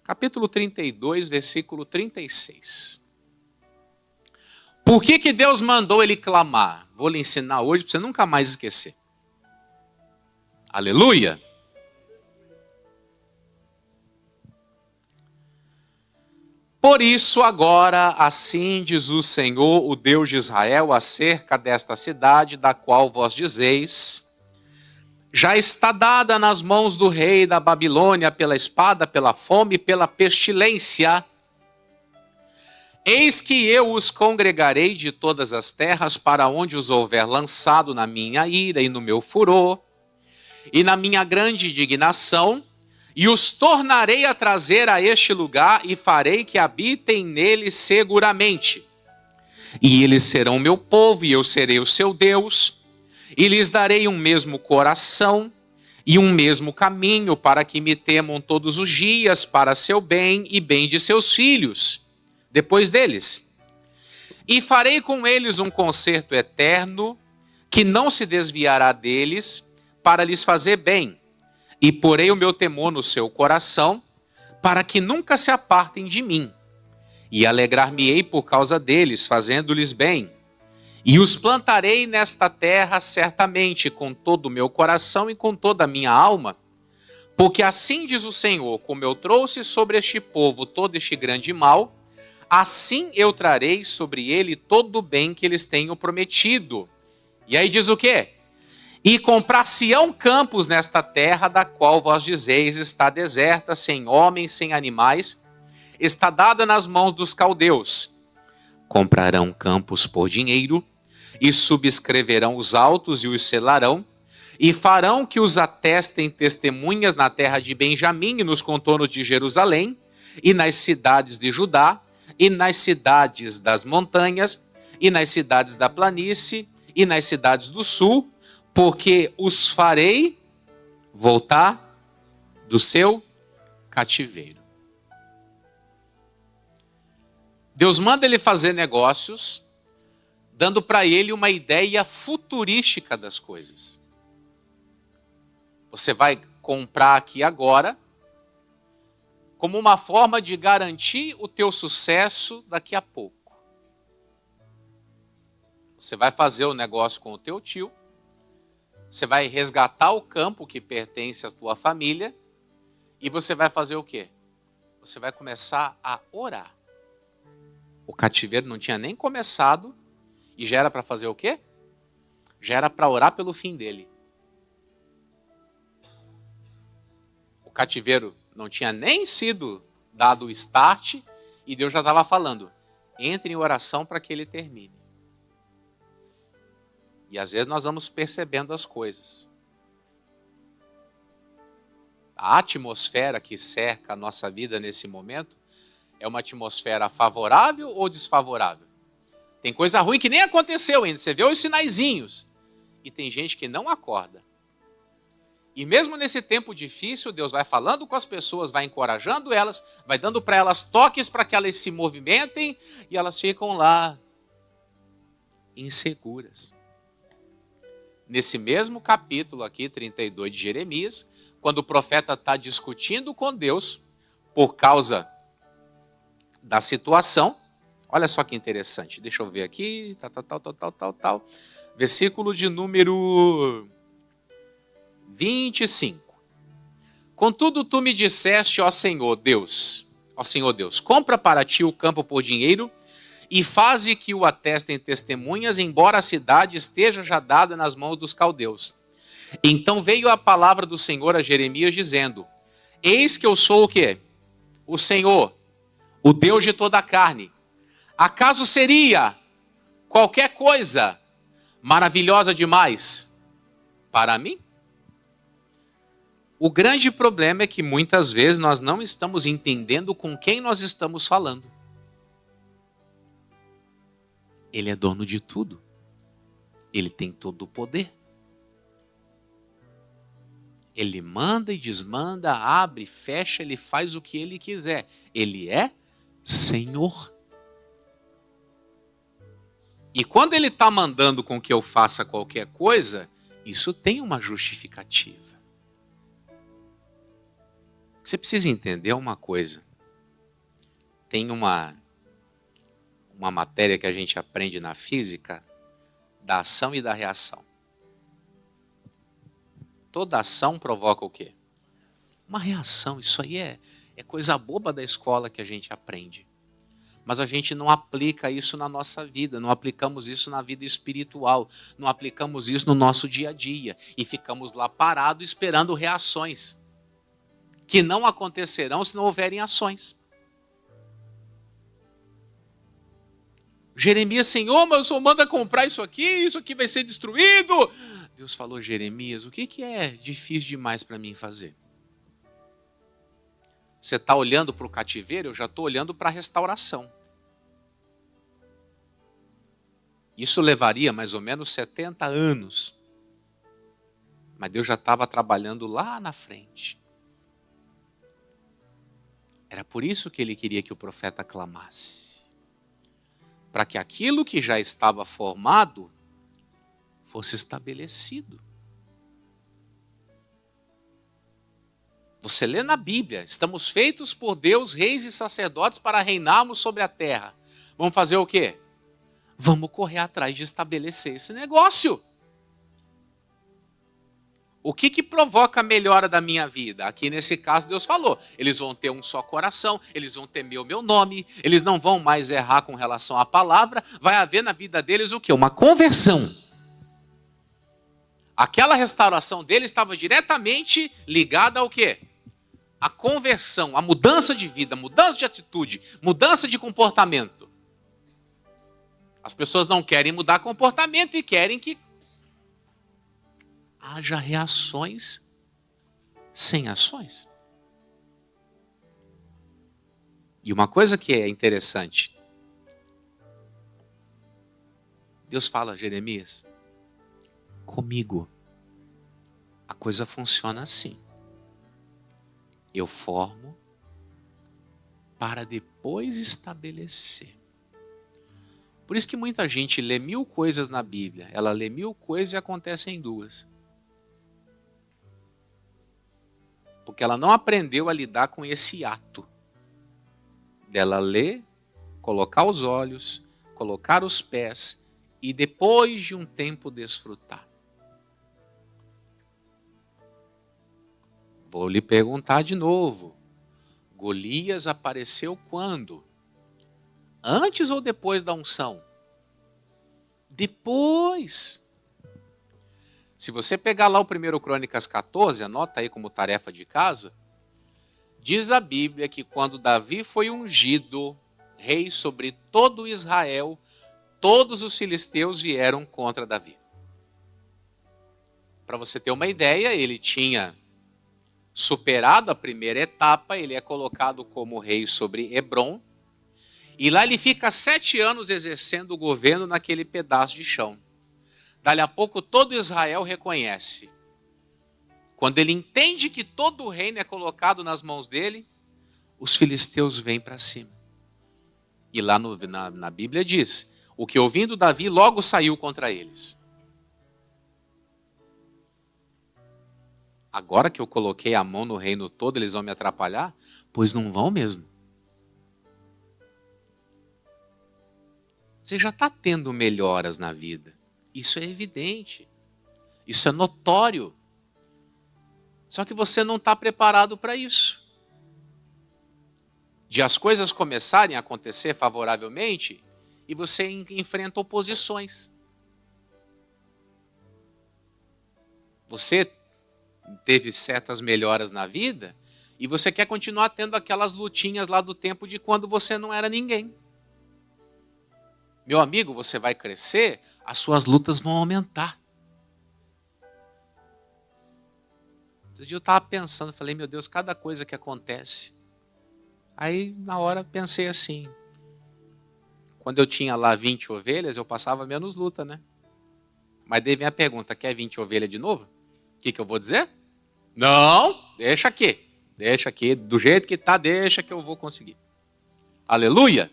Capítulo 32, versículo 36. Por que Deus mandou ele clamar? Vou lhe ensinar hoje para você nunca mais esquecer. Aleluia! Por isso agora, assim diz o Senhor, o Deus de Israel, acerca desta cidade, da qual vós dizeis, já está dada nas mãos do rei da Babilônia pela espada, pela fome, pela pestilência. Eis que eu os congregarei de todas as terras para onde os houver lançado na minha ira e no meu furor, e na minha grande indignação, e os tornarei a trazer a este lugar e farei que habitem nele seguramente. E eles serão meu povo e eu serei o seu Deus. E lhes darei um mesmo coração e um mesmo caminho para que me temam todos os dias para seu bem e bem de seus filhos, depois deles. E farei com eles um concerto eterno que não se desviará deles para lhes fazer bem. E porei o meu temor no seu coração, para que nunca se apartem de mim. E alegrar-me-ei por causa deles, fazendo-lhes bem. E os plantarei nesta terra certamente, com todo o meu coração e com toda a minha alma. Porque assim diz o Senhor, como eu trouxe sobre este povo todo este grande mal, assim eu trarei sobre ele todo o bem que eles tenham prometido. E aí diz o quê? E comprar-se-ão campos nesta terra, da qual vós dizeis está deserta, sem homens, sem animais, está dada nas mãos dos caldeus. Comprarão campos por dinheiro, e subscreverão os autos e os selarão, e farão que os atestem testemunhas na terra de Benjamim e nos contornos de Jerusalém, e nas cidades de Judá, e nas cidades das montanhas, e nas cidades da planície, e nas cidades do sul, porque os farei voltar do seu cativeiro. Deus manda ele fazer negócios, dando para ele uma ideia futurística das coisas. Você vai comprar aqui agora, como uma forma de garantir o teu sucesso daqui a pouco. Você vai fazer o negócio com o teu tio, você vai resgatar o campo que pertence à tua família e você vai fazer o quê? Você vai começar a orar. O cativeiro não tinha nem começado e já era para fazer o quê? Já era para orar pelo fim dele. O cativeiro não tinha nem sido dado o start e Deus já estava falando, entre em oração para que ele termine. E às vezes nós vamos percebendo as coisas. A atmosfera que cerca a nossa vida nesse momento é uma atmosfera favorável ou desfavorável? Tem coisa ruim que nem aconteceu ainda, você vê os sinaizinhos. E tem gente que não acorda. E mesmo nesse tempo difícil, Deus vai falando com as pessoas, vai encorajando elas, vai dando para elas toques para que elas se movimentem e elas ficam lá inseguras. Nesse mesmo capítulo aqui, 32 de Jeremias, quando o profeta está discutindo com Deus por causa da situação, olha só que interessante, deixa eu ver aqui, tal. Versículo de número 25. Contudo, tu me disseste, ó Senhor Deus, compra para ti o campo por dinheiro e faze que o atestem testemunhas, embora a cidade esteja já dada nas mãos dos caldeus. Então veio a palavra do Senhor a Jeremias dizendo, eis que eu sou o quê? O Senhor, o Deus de toda a carne. Acaso seria qualquer coisa maravilhosa demais para mim? O grande problema é que muitas vezes nós não estamos entendendo com quem nós estamos falando. Ele é dono de tudo. Ele tem todo o poder. Ele manda e desmanda, abre, fecha, ele faz o que ele quiser. Ele é Senhor. E quando ele está mandando com que eu faça qualquer coisa, isso tem uma justificativa. Você precisa entender uma coisa. Tem uma matéria que a gente aprende na física, da ação e da reação. Toda ação provoca o quê? Uma reação. Isso aí é coisa boba da escola que a gente aprende. Mas a gente não aplica isso na nossa vida, não aplicamos isso na vida espiritual, não aplicamos isso no nosso dia a dia e ficamos lá parados esperando reações que não acontecerão se não houverem ações. Jeremias, Senhor, mas o Senhor manda comprar isso aqui vai ser destruído. Deus falou, Jeremias, o que é difícil demais para mim fazer? Você está olhando para o cativeiro, eu já estou olhando para a restauração. Isso levaria mais ou menos 70 anos. Mas Deus já estava trabalhando lá na frente. Era por isso que ele queria que o profeta clamasse. Para que aquilo que já estava formado fosse estabelecido. Você lê na Bíblia, estamos feitos por Deus, reis e sacerdotes para reinarmos sobre a terra. Vamos fazer o quê? Vamos correr atrás de estabelecer esse negócio. O que provoca a melhora da minha vida? Aqui nesse caso Deus falou, eles vão ter um só coração, eles vão temer o meu nome, eles não vão mais errar com relação à palavra, vai haver na vida deles o quê? Uma conversão. Aquela restauração deles estava diretamente ligada ao quê? A conversão, a mudança de vida, mudança de atitude, mudança de comportamento. As pessoas não querem mudar comportamento e querem que haja reações sem ações. E uma coisa que é interessante, Deus fala a Jeremias, comigo a coisa funciona assim. Eu formo para depois estabelecer. Por isso que muita gente lê 1000 coisas na Bíblia. Ela lê 1000 coisas e acontecem 2. Porque ela não aprendeu a lidar com esse ato. Dela ler, colocar os olhos, colocar os pés e depois de um tempo desfrutar. Vou lhe perguntar de novo. Golias apareceu quando? Antes ou depois da unção? Depois. Se você pegar lá o 1 Crônicas 14, anota aí como tarefa de casa, Diz a Bíblia que quando Davi foi ungido rei sobre todo Israel, todos os filisteus vieram contra Davi. Para você ter uma ideia, ele tinha superado a primeira etapa, ele é colocado como rei sobre Hebrom, e lá ele fica 7 anos exercendo o governo naquele pedaço de chão. Dali a pouco todo Israel reconhece. Quando ele entende que todo o reino é colocado nas mãos dele, os filisteus vêm para cima. E lá na Bíblia diz, o que ouvindo Davi logo saiu contra eles. Agora que eu coloquei a mão no reino todo, eles vão me atrapalhar? Pois não vão mesmo. Você já está tendo melhoras na vida. Isso é evidente. Isso é notório. Só que você não está preparado para isso. De as coisas começarem a acontecer favoravelmente e você enfrenta oposições. Você teve certas melhoras na vida e você quer continuar tendo aquelas lutinhas lá do tempo de quando você não era ninguém. Meu amigo, você vai crescer, as suas lutas vão aumentar. Esse dia eu estava pensando, falei, meu Deus, cada coisa que acontece. Aí, na hora, pensei assim, quando eu tinha lá 20 ovelhas, eu passava menos luta, né? Mas daí vem a pergunta, quer 20 ovelhas de novo? O que eu vou dizer? Não, deixa aqui, do jeito que está, deixa que eu vou conseguir. Aleluia!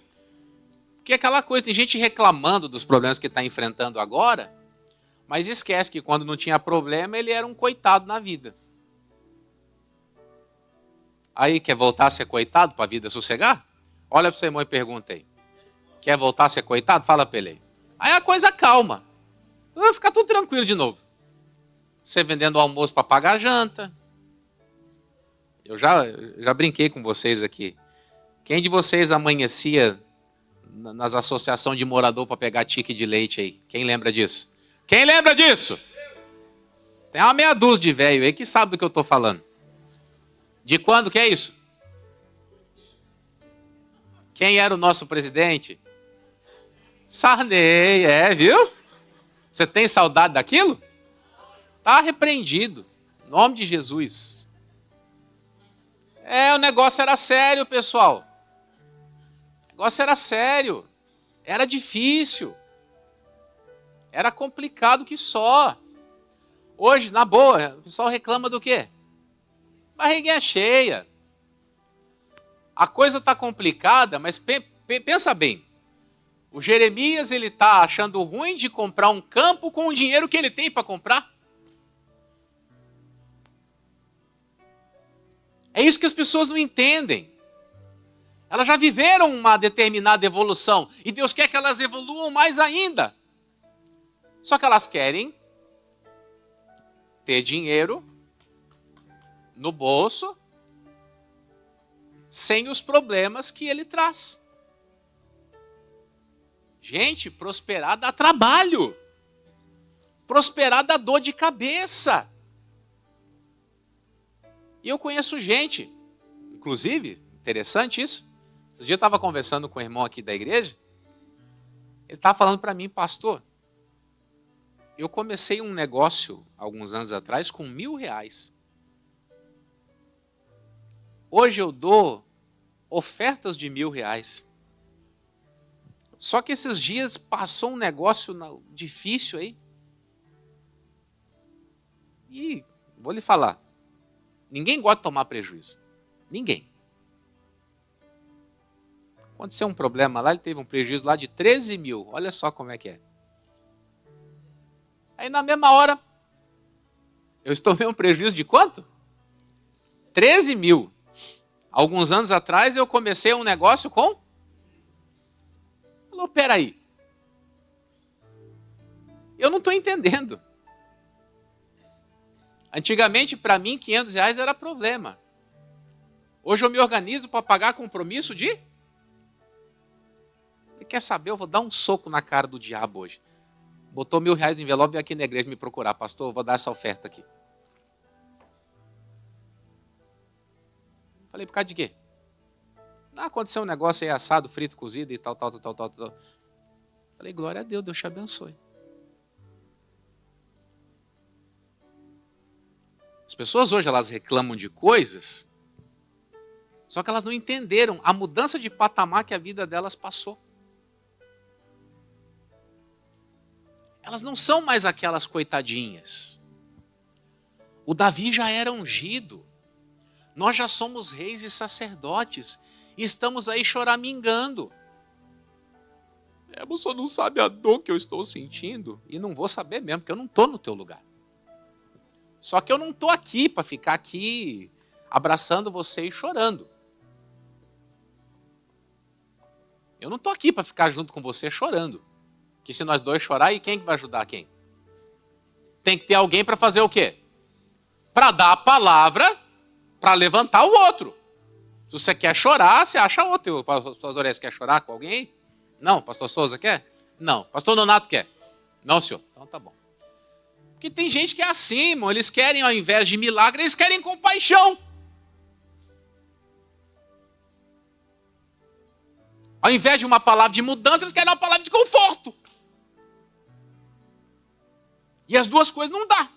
Porque é aquela coisa, tem gente reclamando dos problemas que está enfrentando agora, mas esquece que quando não tinha problema, ele era um coitado na vida. Aí, quer voltar a ser coitado para a vida sossegar? Olha para o seu irmão e pergunta aí. Quer voltar a ser coitado? Fala para ele aí. Aí a coisa calma. Vai ficar tudo tranquilo de novo. Você vendendo o almoço para pagar a janta. Eu já brinquei com vocês aqui. Quem de vocês amanhecia nas associações de morador para pegar tique de leite aí? Quem lembra disso? Quem lembra disso? Tem uma meia dúzia de velho aí que sabe do que eu estou falando. De quando que é isso? Quem era o nosso presidente? Sarney, viu? Você tem saudade daquilo? Está repreendido. Em nome de Jesus. O negócio era sério, pessoal. O negócio era sério. Era difícil. Era complicado que só. Hoje, na boa, o pessoal reclama do quê? Barriguinha cheia. A coisa está complicada, mas pensa bem. O Jeremias, ele está achando ruim de comprar um campo com o dinheiro que ele tem para comprar. É isso que as pessoas não entendem. Elas já viveram uma determinada evolução e Deus quer que elas evoluam mais ainda. Só que elas querem ter dinheiro no bolso sem os problemas que ele traz. Gente, prosperar dá trabalho. Prosperar dá dor de cabeça. E eu conheço gente, inclusive, interessante isso. Esse dia eu estava conversando com o irmão aqui da igreja. Ele estava falando para mim, pastor, eu comecei um negócio alguns anos atrás com R$1.000. Hoje eu dou ofertas de R$1.000. Só que esses dias passou um negócio difícil aí. E vou lhe falar, ninguém gosta de tomar prejuízo. Ninguém. Aconteceu um problema lá, ele teve um prejuízo lá de 13 mil. Olha só como é que é. Aí na mesma hora, eu tomei um prejuízo de quanto? 13 mil. Alguns anos atrás eu comecei um negócio com... Falou, peraí. Eu não estou entendendo. Antigamente, para mim, R$500 era problema. Hoje eu me organizo para pagar compromisso de... Você quer saber? Eu vou dar um soco na cara do diabo hoje. Botou R$1.000 no envelope e veio aqui na igreja me procurar. Pastor, eu vou dar essa oferta aqui. Falei, por causa de quê? Não, aconteceu um negócio aí, assado, frito, cozido e tal. Falei, glória a Deus, Deus te abençoe. As pessoas hoje, elas reclamam de coisas, só que elas não entenderam a mudança de patamar que a vida delas passou. Elas não são mais aquelas coitadinhas. O Davi já era ungido. Nós já somos reis e sacerdotes. E estamos aí choramingando. Você não sabe a dor que eu estou sentindo. E não vou saber mesmo, porque eu não estou no teu lugar. Só que eu não estou aqui para ficar aqui abraçando você e chorando. Eu não estou aqui para ficar junto com você chorando. Que se nós dois chorar, e quem vai ajudar quem? Tem que ter alguém para fazer o quê? Para dar a palavra, para levantar o outro. Se você quer chorar, você acha outro. O pastor Zorés quer chorar com alguém? Não. Pastor Souza quer? Não. Pastor Nonato quer? Não, senhor. Então tá bom. Porque tem gente que é assim, irmão. Eles querem, ao invés de milagre, eles querem compaixão. Ao invés de uma palavra de mudança, eles querem uma palavra de conforto. E as duas coisas não dá.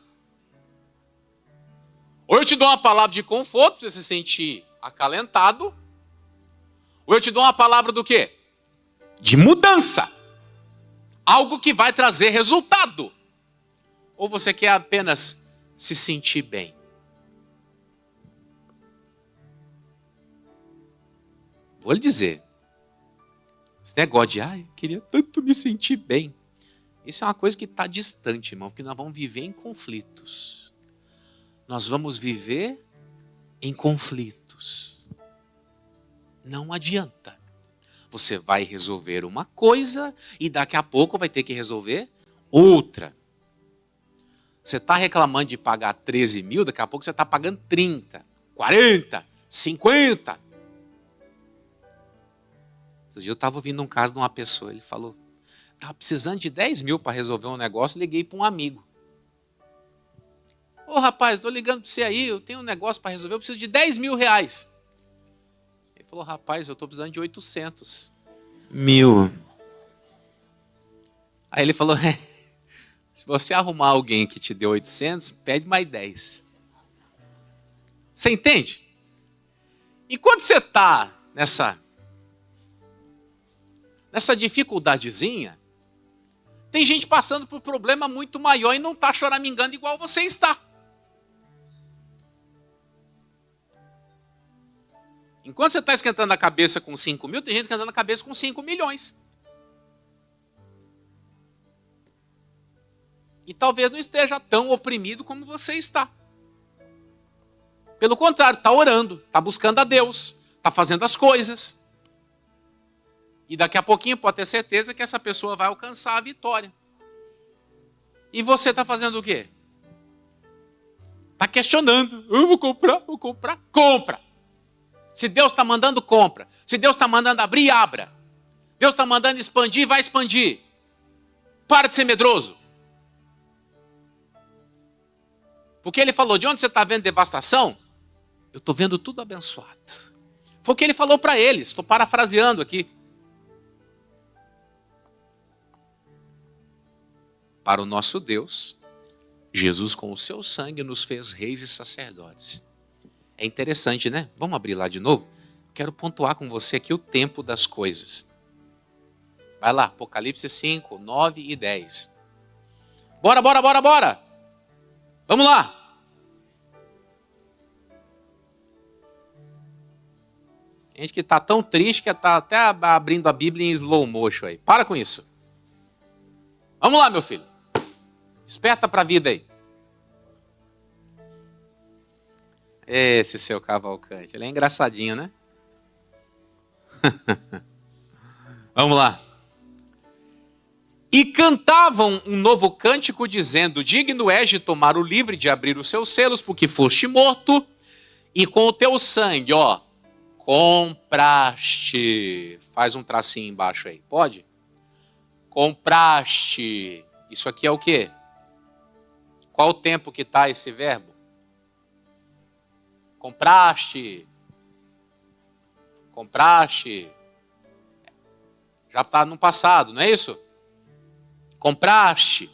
Ou eu te dou uma palavra de conforto para você se sentir acalentado, ou eu te dou uma palavra do quê? De mudança. Algo que vai trazer resultado. Ou você quer apenas se sentir bem? Vou lhe dizer. Esse negócio de, eu queria tanto me sentir bem. Isso é uma coisa que está distante, irmão, porque nós vamos viver em conflitos. Nós vamos viver em conflitos. Não adianta. Você vai resolver uma coisa e daqui a pouco vai ter que resolver outra. Você está reclamando de pagar 13 mil, daqui a pouco você está pagando 30, 40, 50. Esse dia eu estava ouvindo um caso de uma pessoa, ele falou, estava precisando de 10 mil para resolver um negócio, liguei para um amigo. Ô rapaz, estou ligando para você aí, eu tenho um negócio para resolver, eu preciso de 10 mil reais. Ele falou, rapaz, eu estou precisando de 800 mil. Aí ele falou, se você arrumar alguém que te dê 800, pede mais 10. Você entende? E quando você está nessa dificuldadezinha, tem gente passando por um problema muito maior e não está choramingando igual você está. Enquanto você está esquentando a cabeça com 5 mil, tem gente esquentando a cabeça com 5 milhões. E talvez não esteja tão oprimido como você está. Pelo contrário, está orando, está buscando a Deus, está fazendo as coisas. E daqui a pouquinho pode ter certeza que essa pessoa vai alcançar a vitória. E você está fazendo o quê? Está questionando. Eu vou comprar. Compra. Se Deus está mandando, compra. Se Deus está mandando abrir, abra. Deus está mandando expandir, vai expandir. Para de ser medroso. Porque ele falou, de onde você está vendo devastação? Eu estou vendo tudo abençoado. Foi o que ele falou para eles. Estou parafraseando aqui. Para o nosso Deus, Jesus com o seu sangue nos fez reis e sacerdotes. É interessante, né? Vamos abrir lá de novo? Quero pontuar com você aqui o tempo das coisas. Vai lá, Apocalipse 5, 9 e 10. Bora! Vamos lá! Gente que está tão triste que está até abrindo a Bíblia em slow motion aí. Para com isso. Vamos lá, meu filho. Desperta para a vida aí. Esse seu Cavalcante. Ele é engraçadinho, né? Vamos lá. E cantavam um novo cântico dizendo, digno és de tomar o livro e de abrir os seus selos, porque foste morto, e com o teu sangue, compraste. Faz um tracinho embaixo aí, pode? Compraste. Isso aqui é o quê? Qual o tempo que está esse verbo? Compraste. compraste. Já está no passado, não é isso? Compraste.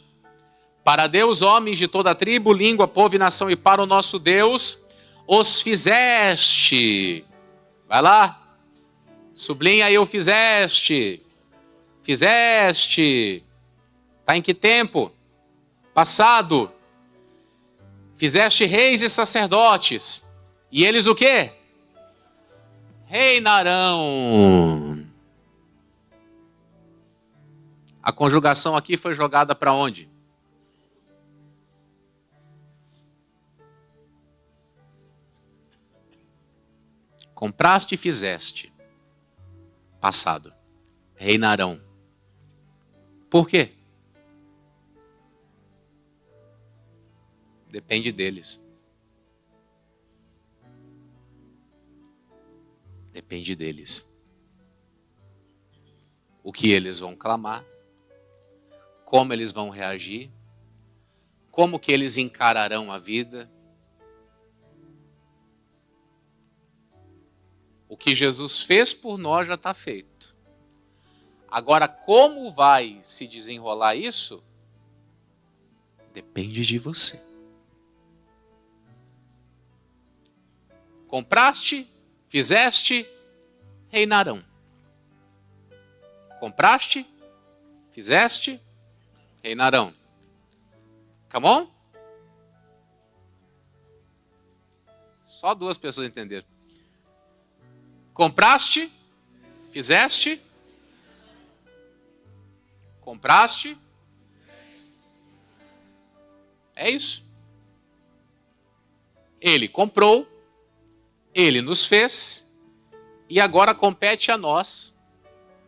Para Deus, homens de toda tribo, língua, povo e nação, e para o nosso Deus, os fizeste. Vai lá. Sublinha aí o fizeste. Fizeste. Está em que tempo? Passado. Fizeste reis e sacerdotes. E eles o quê? Reinarão. A conjugação aqui foi jogada para onde? Compraste e fizeste. Passado. Reinarão. Por quê? Depende deles. Depende deles. O que eles vão clamar, como eles vão reagir, como que eles encararão a vida. O que Jesus fez por nós já está feito. Agora, como vai se desenrolar isso? Depende de você. Compraste, fizeste, reinarão. Compraste, fizeste, reinarão. Come on? Só 2 pessoas entenderam. Compraste, fizeste, compraste. É isso. Ele comprou, ele nos fez, e agora compete a nós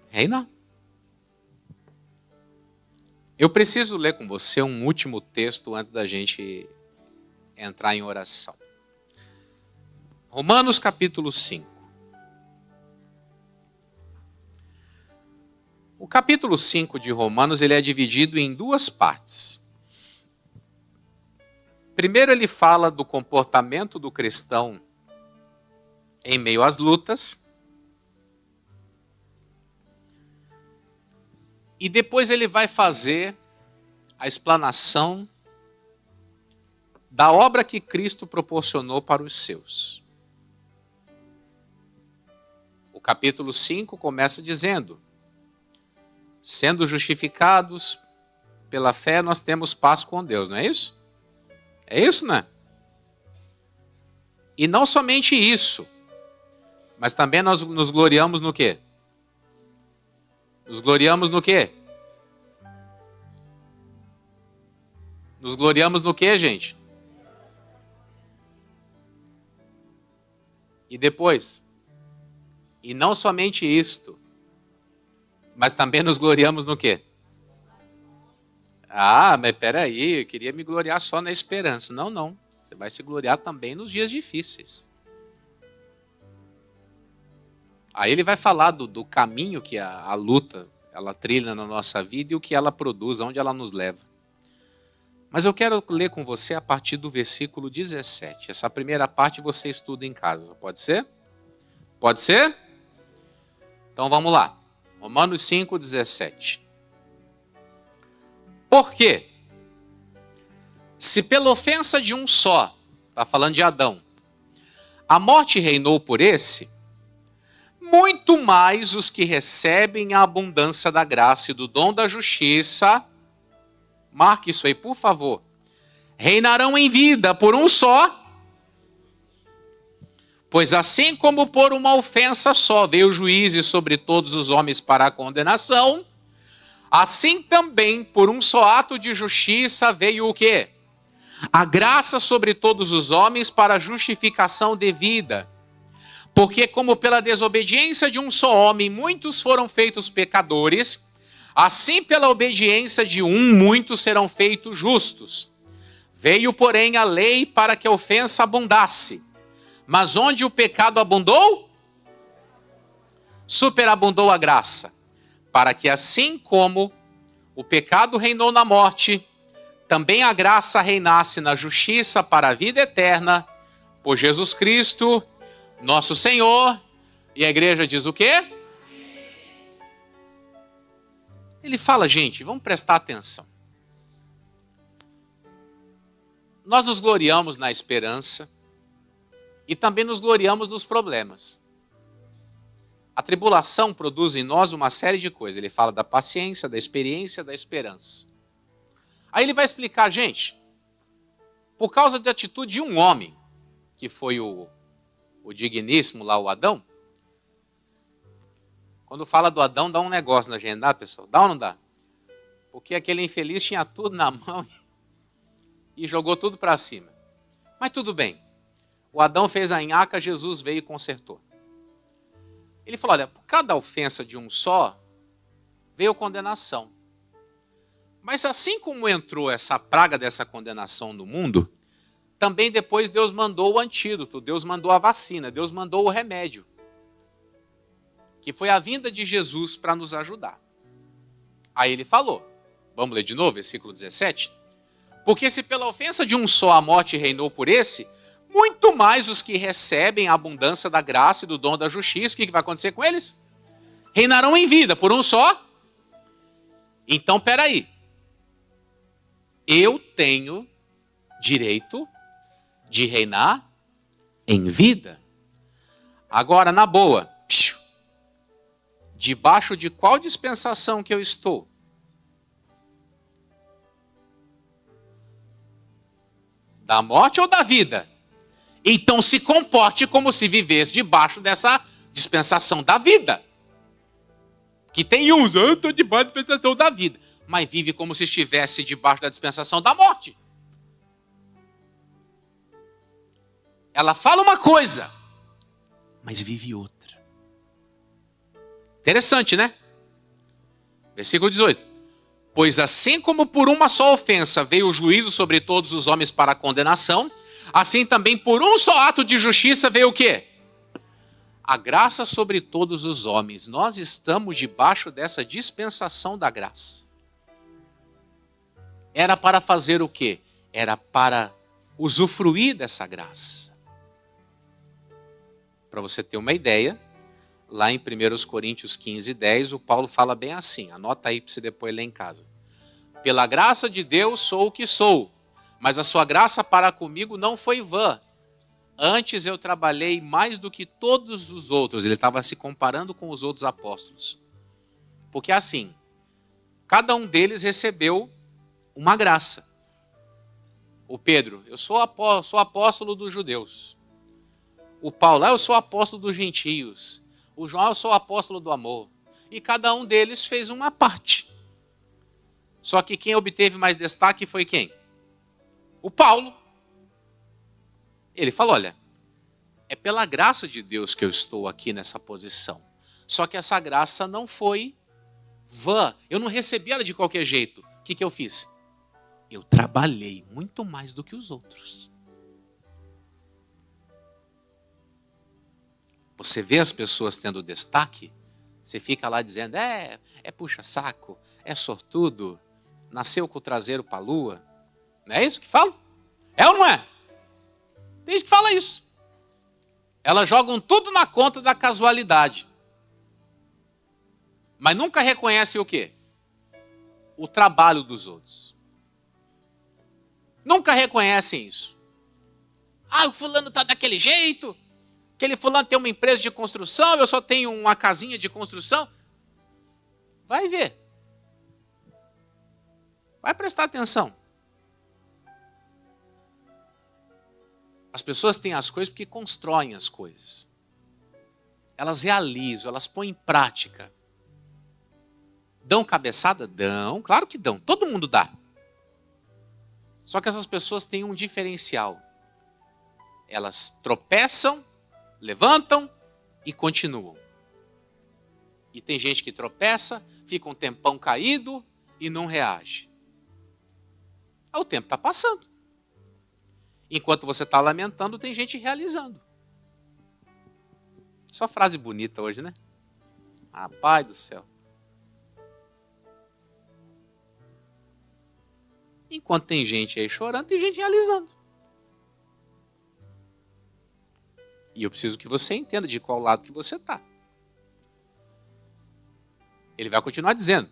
reinar. Eu preciso ler com você um último texto antes da gente entrar em oração. Romanos capítulo 5. O capítulo 5 de Romanos ele é dividido em 2 partes. Primeiro ele fala do comportamento do cristão em meio às lutas. E depois ele vai fazer a explanação da obra que Cristo proporcionou para os seus. O capítulo 5 começa dizendo: sendo justificados pela fé, nós temos paz com Deus, não é isso? É isso, né? E não somente isso, mas também nós nos gloriamos no quê? Nos gloriamos no quê? Nos gloriamos no quê, gente? E depois? E não somente isto, mas também nos gloriamos no quê? Ah, mas peraí, eu queria me gloriar só na esperança. Não, não. Você vai se gloriar também nos dias difíceis. Aí ele vai falar do caminho que a luta ela trilha na nossa vida e o que ela produz, onde ela nos leva. Mas eu quero ler com você a partir do versículo 17. Essa primeira parte você estuda em casa. Pode ser? Pode ser? Então vamos lá. Romanos 5, 17. Por quê? Se pela ofensa de um só, está falando de Adão, a morte reinou por esse, muito mais os que recebem a abundância da graça e do dom da justiça, marque isso aí, por favor, reinarão em vida por um só, pois assim como por uma ofensa só veio juízo sobre todos os homens para a condenação, assim também por um só ato de justiça veio o quê? A graça sobre todos os homens para a justificação devida. Porque como pela desobediência de um só homem muitos foram feitos pecadores, assim pela obediência de um muitos serão feitos justos. Veio, porém, a lei para que a ofensa abundasse. Mas onde o pecado abundou, superabundou a graça, para que assim como o pecado reinou na morte, também a graça reinasse na justiça para a vida eterna, por Jesus Cristo, nosso Senhor. E a igreja diz o quê? Ele fala, gente, vamos prestar atenção. Nós nos gloriamos na esperança e também nos gloriamos nos problemas. A tribulação produz em nós uma série de coisas. Ele fala da paciência, da experiência, da esperança. Aí ele vai explicar, gente, por causa da atitude de um homem, que foi o digníssimo lá, o Adão. Quando fala do Adão, dá um negócio na gente, dá, pessoal? Dá ou não dá? Porque aquele infeliz tinha tudo na mão e jogou tudo para cima. Mas tudo bem. O Adão fez a nhaca, Jesus veio e consertou. Ele falou, olha, por cada ofensa de um só, veio condenação. Mas assim como entrou essa praga dessa condenação no mundo, também depois Deus mandou o antídoto, Deus mandou a vacina, Deus mandou o remédio. Que foi a vinda de Jesus para nos ajudar. Aí ele falou, vamos ler de novo, versículo 17. Porque se pela ofensa de um só a morte reinou por esse, muito mais os que recebem a abundância da graça e do dom da justiça, o que vai acontecer com eles? Reinarão em vida por um só. Então, peraí. Eu tenho direito de reinar em vida. Agora, na boa, debaixo de qual dispensação que eu estou? Da morte ou da vida? Então se comporte como se vivesse debaixo dessa dispensação da vida. Que tem uns, eu estou debaixo da dispensação da vida. Mas vive como se estivesse debaixo da dispensação da morte. Ela fala uma coisa, mas vive outra. Interessante, né? Versículo 18. Pois assim como por uma só ofensa veio o juízo sobre todos os homens para a condenação, assim também por um só ato de justiça veio o quê? A graça sobre todos os homens. Nós estamos debaixo dessa dispensação da graça. Era para fazer o quê? Era para usufruir dessa graça. Para você ter uma ideia, lá em 1 Coríntios 15, 10, o Paulo fala bem assim, anota aí para você depois ler em casa. Pela graça de Deus sou o que sou, mas a sua graça para comigo não foi vã. Antes eu trabalhei mais do que todos os outros. Ele estava se comparando com os outros apóstolos. Porque assim, cada um deles recebeu uma graça. O Pedro, eu sou apóstolo dos judeus. O Paulo, eu sou apóstolo dos gentios. O João, eu sou apóstolo do amor. E cada um deles fez uma parte. Só que quem obteve mais destaque foi quem? O Paulo. Ele falou, olha, é pela graça de Deus que eu estou aqui nessa posição. Só que essa graça não foi vã. Eu não recebi ela de qualquer jeito. O que eu fiz? Eu trabalhei muito mais do que os outros. Você vê as pessoas tendo destaque, você fica lá dizendo, é puxa-saco, é sortudo, nasceu com o traseiro para a lua. Não é isso que fala? É ou não é? Tem gente que fala isso. Elas jogam tudo na conta da casualidade. Mas nunca reconhecem o quê? O trabalho dos outros. Nunca reconhecem isso. Ah, o fulano está daquele jeito. Aquele fulano tem uma empresa de construção, eu só tenho uma casinha de construção. Vai ver. Vai prestar atenção. As pessoas têm as coisas porque constroem as coisas. Elas realizam, elas põem em prática. Dão cabeçada? Dão, claro que dão. Todo mundo dá. Só que essas pessoas têm um diferencial. Elas tropeçam, levantam e continuam. E tem gente que tropeça, fica um tempão caído e não reage. O tempo está passando. Enquanto você está lamentando, tem gente realizando. Só frase bonita hoje, né? Ah, Pai do céu. Enquanto tem gente aí chorando, tem gente realizando. E eu preciso que você entenda de qual lado que você está. Ele vai continuar dizendo.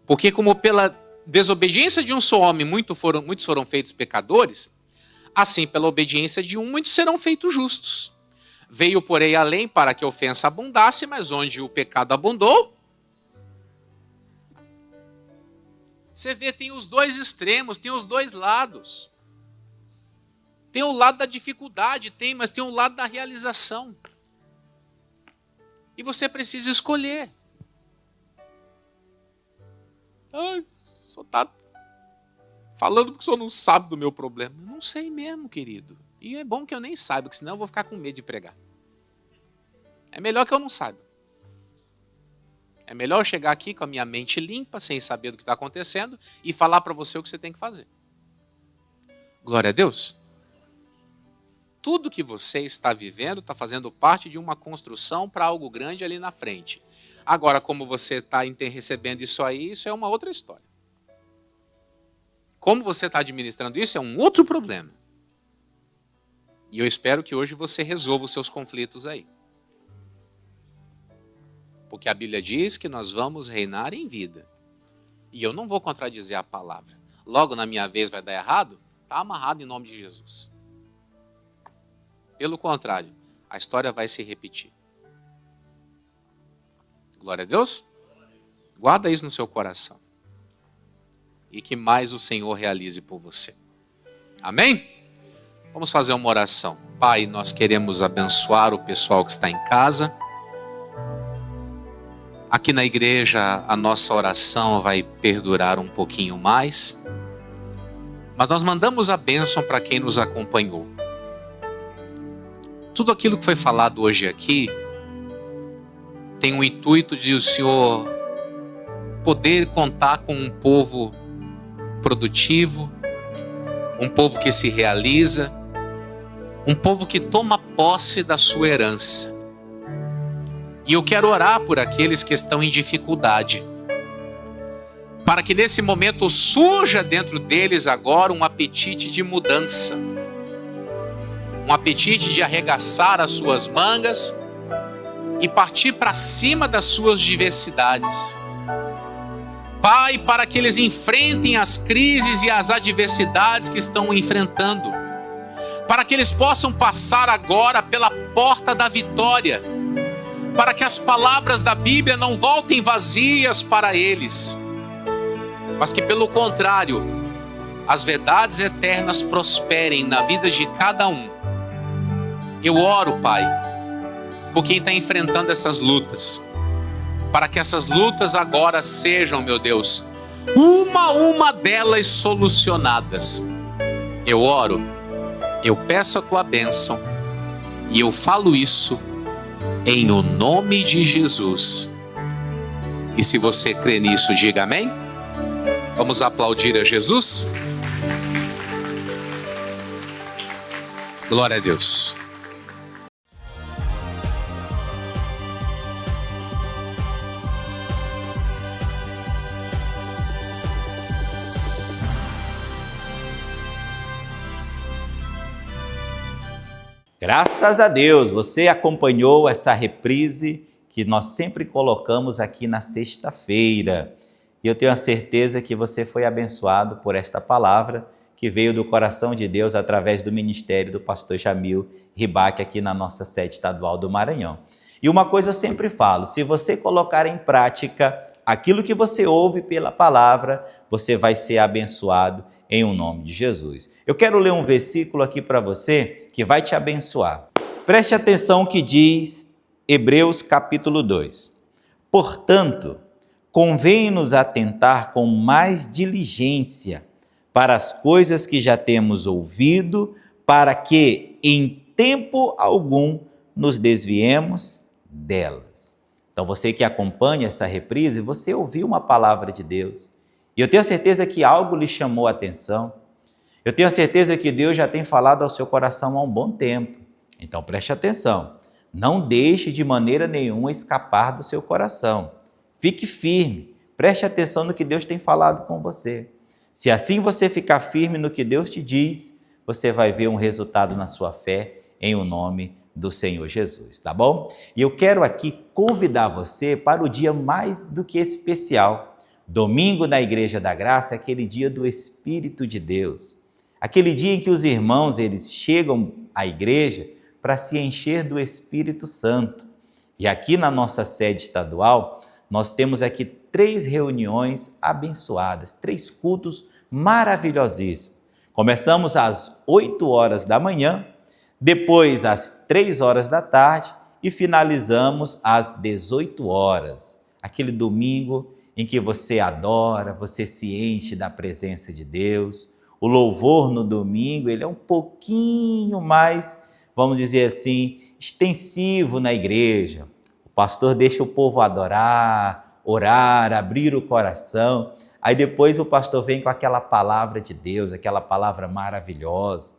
Porque como pela desobediência de um só homem muitos foram feitos pecadores, assim pela obediência de um muitos serão feitos justos. Veio, porém, além para que a ofensa abundasse, mas onde o pecado abundou, você vê, tem os dois extremos, tem os dois lados. Tem o lado da dificuldade, mas tem o lado da realização. E você precisa escolher. Ai, o senhor está falando porque o senhor não sabe do meu problema. Eu não sei mesmo, querido. E é bom que eu nem saiba, porque senão eu vou ficar com medo de pregar. É melhor que eu não saiba. É melhor eu chegar aqui com a minha mente limpa, sem saber do que está acontecendo, e falar para você o que você tem que fazer. Glória a Deus. Tudo que você está vivendo está fazendo parte de uma construção para algo grande ali na frente. Agora, como você está recebendo isso aí, isso é uma outra história. Como você está administrando isso é um outro problema. E eu espero que hoje você resolva os seus conflitos aí. Porque a Bíblia diz que nós vamos reinar em vida. E eu não vou contradizer a palavra. Logo na minha vez vai dar errado? Está amarrado em nome de Jesus. Pelo contrário, a história vai se repetir. Glória a Deus. Guarda isso no seu coração. E que mais o Senhor realize por você. Amém? Vamos fazer uma oração. Pai, nós queremos abençoar o pessoal que está em casa. Aqui na igreja, a nossa oração vai perdurar um pouquinho mais. Mas nós mandamos a bênção para quem nos acompanhou. Tudo aquilo que foi falado hoje aqui tem o intuito de o Senhor poder contar com um povo produtivo, um povo que se realiza, um povo que toma posse da sua herança. E eu quero orar por aqueles que estão em dificuldade, para que nesse momento surja dentro deles agora um apetite de mudança, um apetite de arregaçar as suas mangas e partir para cima das suas diversidades. Pai, para que eles enfrentem as crises e as adversidades que estão enfrentando, para que eles possam passar agora pela porta da vitória, para que as palavras da Bíblia não voltem vazias para eles, mas que pelo contrário, as verdades eternas prosperem na vida de cada um. Eu oro, Pai, por quem está enfrentando essas lutas, para que essas lutas agora sejam, meu Deus, uma delas solucionadas. Eu oro, eu peço a tua bênção e eu falo isso em o nome de Jesus. E se você crê nisso, diga amém. Vamos aplaudir a Jesus. Glória a Deus. Graças a Deus, você acompanhou essa reprise que nós sempre colocamos aqui na sexta-feira. E eu tenho a certeza que você foi abençoado por esta palavra que veio do coração de Deus através do ministério do pastor Jamil Ribac aqui na nossa sede estadual do Maranhão. E uma coisa eu sempre falo, se você colocar em prática aquilo que você ouve pela palavra, você vai ser abençoado em o nome de Jesus. Eu quero ler um versículo aqui para você que vai te abençoar. Preste atenção que diz Hebreus capítulo 2. Portanto, convém-nos atentar com mais diligência para as coisas que já temos ouvido, para que em tempo algum nos desviemos delas. Então você que acompanha essa reprise, você ouviu uma palavra de Deus. E eu tenho certeza que algo lhe chamou a atenção. Eu tenho certeza que Deus já tem falado ao seu coração há um bom tempo. Então preste atenção. Não deixe de maneira nenhuma escapar do seu coração. Fique firme. Preste atenção no que Deus tem falado com você. Se assim você ficar firme no que Deus te diz, você vai ver um resultado na sua fé em o nome do Senhor Jesus, tá bom? E eu quero aqui convidar você para o dia mais do que especial. Domingo na Igreja da Graça é aquele dia do Espírito de Deus. Aquele dia em que os irmãos, eles chegam à igreja para se encher do Espírito Santo. E aqui na nossa sede estadual, nós temos aqui 3 reuniões abençoadas, 3 cultos maravilhosíssimos. Começamos às 8 horas da manhã, depois às 3 horas da tarde e finalizamos às 18 horas. Aquele domingo em que você adora, você se enche da presença de Deus. O louvor no domingo, ele é um pouquinho mais, vamos dizer assim, extensivo na igreja. O pastor deixa o povo adorar, orar, abrir o coração. Aí depois o pastor vem com aquela palavra de Deus, aquela palavra maravilhosa.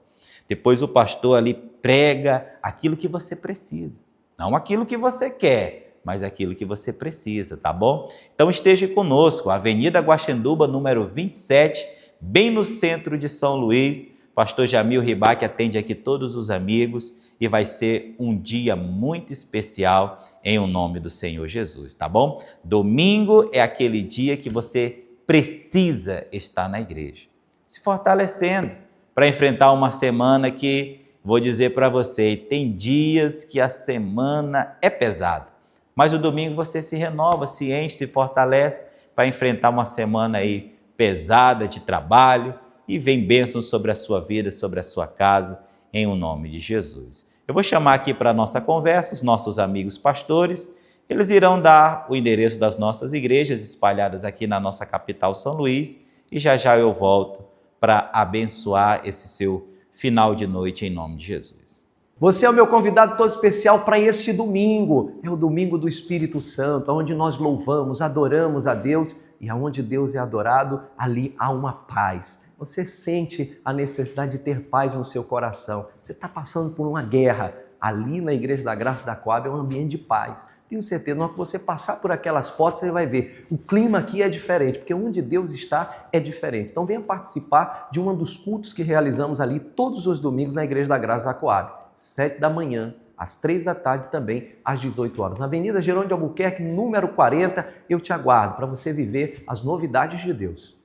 Depois o pastor ali prega aquilo que você precisa. Não aquilo que você quer, mas aquilo que você precisa, tá bom? Então esteja conosco, Avenida Guaxenduba, número 27, bem no centro de São Luís. Pastor Jamil Ribac atende aqui todos os amigos e vai ser um dia muito especial em o nome do Senhor Jesus, tá bom? Domingo é aquele dia que você precisa estar na igreja, se fortalecendo para enfrentar uma semana que, vou dizer para você, tem dias que a semana é pesada, mas o domingo você se renova, se enche, se fortalece para enfrentar uma semana aí pesada de trabalho e vem bênção sobre a sua vida, sobre a sua casa, em o nome de Jesus. Eu vou chamar aqui para a nossa conversa os nossos amigos pastores. Eles irão dar o endereço das nossas igrejas espalhadas aqui na nossa capital, São Luís, e já já eu volto para abençoar esse seu final de noite em nome de Jesus. Você é o meu convidado todo especial para este domingo. É o domingo do Espírito Santo, onde nós louvamos, adoramos a Deus, e aonde Deus é adorado, ali há uma paz. Você sente a necessidade de ter paz no seu coração. Você está passando por uma guerra. Ali na Igreja da Graça da Coab é um ambiente de paz. Tenho certeza, na hora que você passar por aquelas portas, você vai ver. O clima aqui é diferente, porque onde Deus está é diferente. Então venha participar de um dos cultos que realizamos ali todos os domingos na Igreja da Graça da Coab. 7 da manhã, às 3 da tarde também, às 18 horas. Na Avenida Gerônimo de Albuquerque, número 40, eu te aguardo para você viver as novidades de Deus.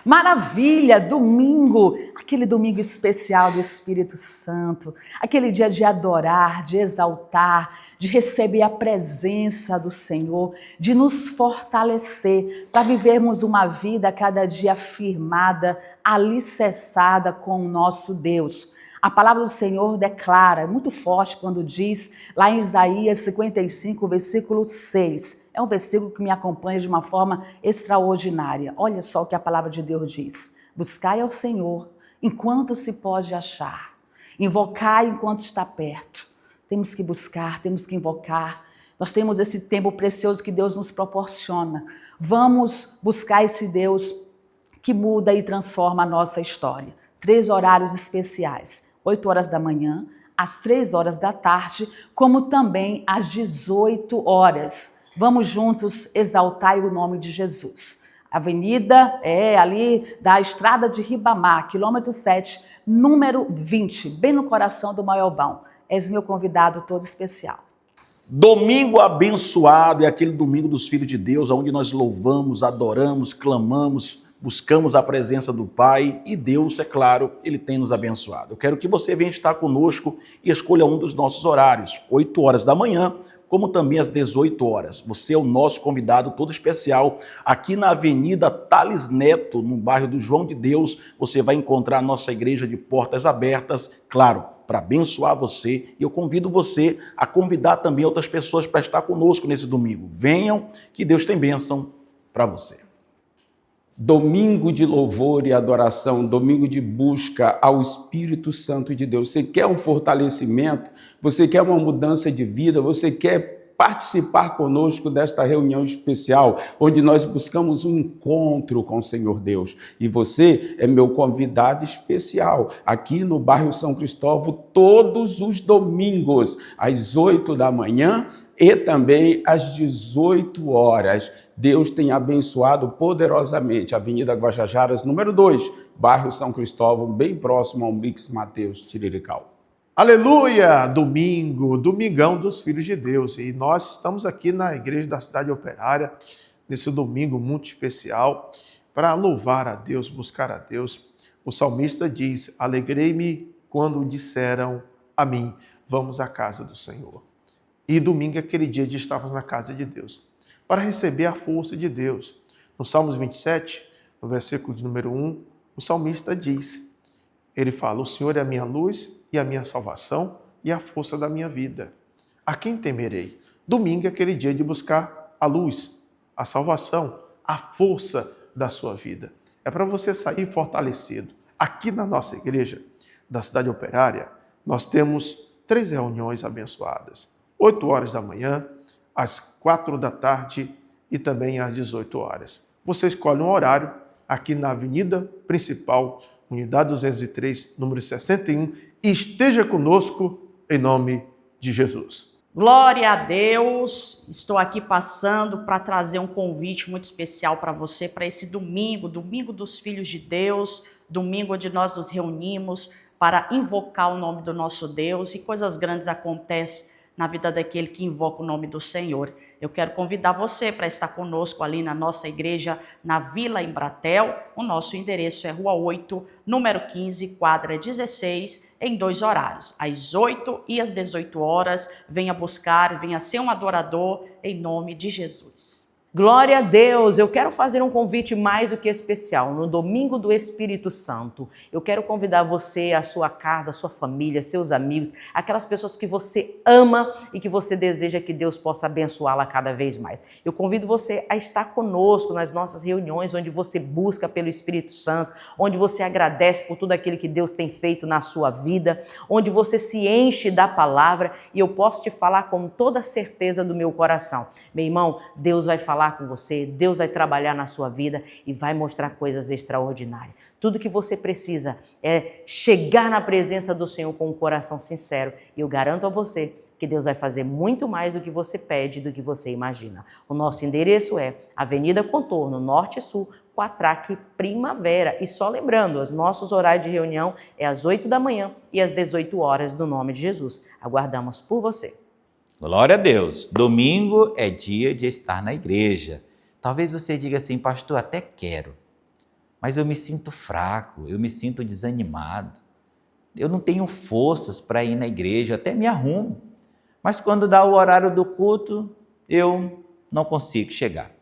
Maravilha, domingo, aquele domingo especial do Espírito Santo, aquele dia de adorar, de exaltar, de receber a presença do Senhor, de nos fortalecer para vivermos uma vida cada dia firmada, alicerçada com o nosso Deus. A palavra do Senhor declara, é muito forte quando diz, lá em Isaías 55, versículo 6, é um versículo que me acompanha de uma forma extraordinária. Olha só o que a palavra de Deus diz: buscai ao Senhor enquanto se pode achar, invocai enquanto está perto. Temos que buscar, temos que invocar. Nós temos esse tempo precioso que Deus nos proporciona. Vamos buscar esse Deus que muda e transforma a nossa história. 3 horários especiais. 8 horas da manhã, às 3 horas da tarde, como também às 18 horas. Vamos juntos exaltar o nome de Jesus. A avenida é ali da Estrada de Ribamar, quilômetro 7, número 20, bem no coração do Maiobão. És meu convidado todo especial. Domingo abençoado é aquele domingo dos filhos de Deus, onde nós louvamos, adoramos, clamamos, buscamos a presença do Pai e Deus, é claro, Ele tem nos abençoado. Eu quero que você venha estar conosco e escolha um dos nossos horários, 8 horas da manhã, como também às 18 horas. Você é o nosso convidado todo especial. Aqui na Avenida Tales Neto, no bairro do João de Deus, você vai encontrar a nossa igreja de portas abertas, claro, para abençoar você. E eu convido você a convidar também outras pessoas para estar conosco nesse domingo. Venham, que Deus tem bênção para você. Domingo de louvor e adoração, domingo de busca ao Espírito Santo de Deus. Você quer um fortalecimento? Você quer uma mudança de vida? Você quer participar conosco desta reunião especial, onde nós buscamos um encontro com o Senhor Deus? E você é meu convidado especial, aqui no bairro São Cristóvão, todos os domingos, às 8 da manhã, e também às 18 horas. Deus tem abençoado poderosamente a Avenida Guajajaras, número 2, bairro São Cristóvão, bem próximo ao Mix Mateus Tirirical. Aleluia! Domingo, domingão dos filhos de Deus. E nós estamos aqui na igreja da Cidade Operária, nesse domingo muito especial, para louvar a Deus, buscar a Deus. O salmista diz: alegrei-me quando disseram a mim, vamos à casa do Senhor. E domingo é aquele dia de estarmos na casa de Deus, para receber a força de Deus. No Salmos 27, no versículo de número 1, o salmista diz, ele fala: o Senhor é a minha luz e a minha salvação e a força da minha vida. A quem temerei? Domingo é aquele dia de buscar a luz, a salvação, a força da sua vida. É para você sair fortalecido. Aqui na nossa igreja da Cidade Operária, nós temos 3 reuniões abençoadas. 8 horas da manhã, às 4 da tarde e também às 18 horas. Você escolhe um horário aqui na Avenida Principal, Unidade 203, número 61, e esteja conosco em nome de Jesus. Glória a Deus! Estou aqui passando para trazer um convite muito especial para você, para esse domingo, domingo dos filhos de Deus, domingo onde nós nos reunimos para invocar o nome do nosso Deus, e coisas grandes acontecem na vida daquele que invoca o nome do Senhor. Eu quero convidar você para estar conosco ali na nossa igreja, na Vila Embratel. O nosso endereço é Rua 8, número 15, quadra 16, em 2 horários, às 8 e às 18 horas. Venha buscar, venha ser um adorador em nome de Jesus. Glória a Deus! Eu quero fazer um convite mais do que especial. No Domingo do Espírito Santo, eu quero convidar você, a sua casa, a sua família, seus amigos, aquelas pessoas que você ama e que você deseja que Deus possa abençoá-la cada vez mais. Eu convido você a estar conosco nas nossas reuniões, onde você busca pelo Espírito Santo, onde você agradece por tudo aquilo que Deus tem feito na sua vida, onde você se enche da palavra, e eu posso te falar com toda a certeza do meu coração. Meu irmão, Deus vai falar com você, Deus vai trabalhar na sua vida e vai mostrar coisas extraordinárias. Tudo que você precisa é chegar na presença do Senhor com um coração sincero, e eu garanto a você que Deus vai fazer muito mais do que você pede, do que você imagina. O nosso endereço é Avenida Contorno, Norte e Sul, Quatraque, Primavera. E só lembrando, os nossos horários de reunião é às 8 da manhã e às 18 horas, no nome de Jesus. Aguardamos por você. Glória a Deus. Domingo é dia de estar na igreja. Talvez você diga assim: pastor, até quero, mas eu me sinto fraco, eu me sinto desanimado. Eu não tenho forças para ir na igreja, eu até me arrumo. Mas quando dá o horário do culto, eu não consigo chegar.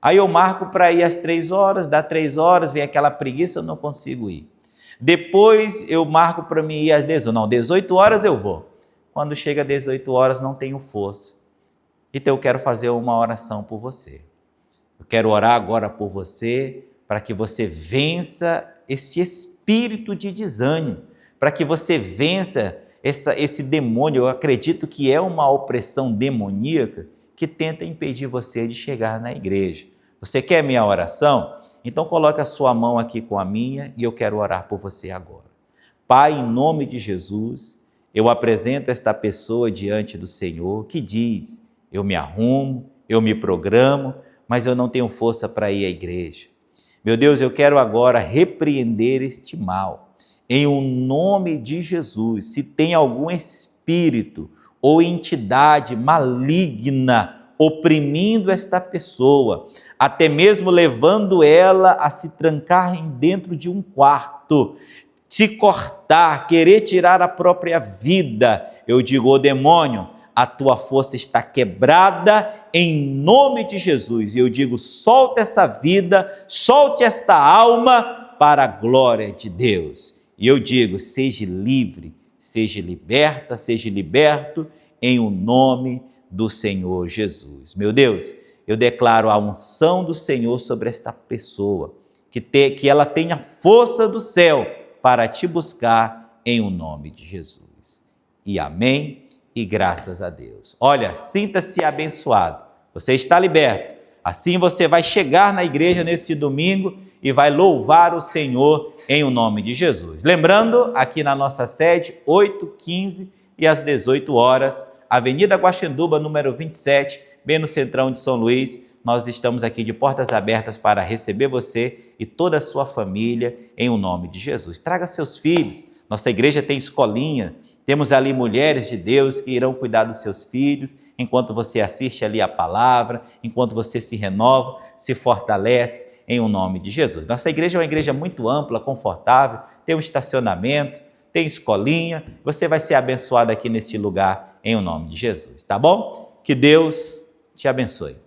Aí eu marco para ir às 3 horas, dá 3 horas, vem aquela preguiça, eu não consigo ir. Depois eu marco para mim ir às 18 horas eu vou. Quando chega às 18 horas, não tenho força. Então eu quero fazer uma oração por você. Eu quero orar agora por você, para que você vença este espírito de desânimo, para que você vença esse demônio. Eu acredito que é uma opressão demoníaca que tenta impedir você de chegar na igreja. Você quer minha oração? Então coloque a sua mão aqui com a minha e eu quero orar por você agora. Pai, em nome de Jesus, eu apresento esta pessoa diante do Senhor que diz: eu me arrumo, eu me programo, mas eu não tenho força para ir à igreja. Meu Deus, eu quero agora repreender este mal. Em o nome de Jesus, se tem algum espírito ou entidade maligna oprimindo esta pessoa, até mesmo levando ela a se trancar dentro de um quarto, se cortar, querer tirar a própria vida, eu digo: ô demônio, a tua força está quebrada em nome de Jesus. E eu digo: solta essa vida, solte esta alma para a glória de Deus. E eu digo: seja livre, seja liberta, seja liberto em o nome do Senhor Jesus. Meu Deus, eu declaro a unção do Senhor sobre esta pessoa, que ela tenha força do céu para te buscar em o nome de Jesus. E amém, e graças a Deus. Olha, sinta-se abençoado, você está liberto. Assim você vai chegar na igreja neste domingo e vai louvar o Senhor em o nome de Jesus. Lembrando, aqui na nossa sede, 8, 15 e às 18 horas, Avenida Guaxinduba, número 27, bem no centrão de São Luís. Nós estamos aqui de portas abertas para receber você e toda a sua família em o nome de Jesus. Traga seus filhos, nossa igreja tem escolinha, Temos ali mulheres de Deus que irão cuidar dos seus filhos, enquanto você assiste ali a palavra, enquanto você se renova, se fortalece em o nome de Jesus. Nossa igreja é uma igreja muito ampla, confortável, tem um estacionamento, tem escolinha, você vai ser abençoado aqui neste lugar em o nome de Jesus, tá bom? Que Deus te abençoe.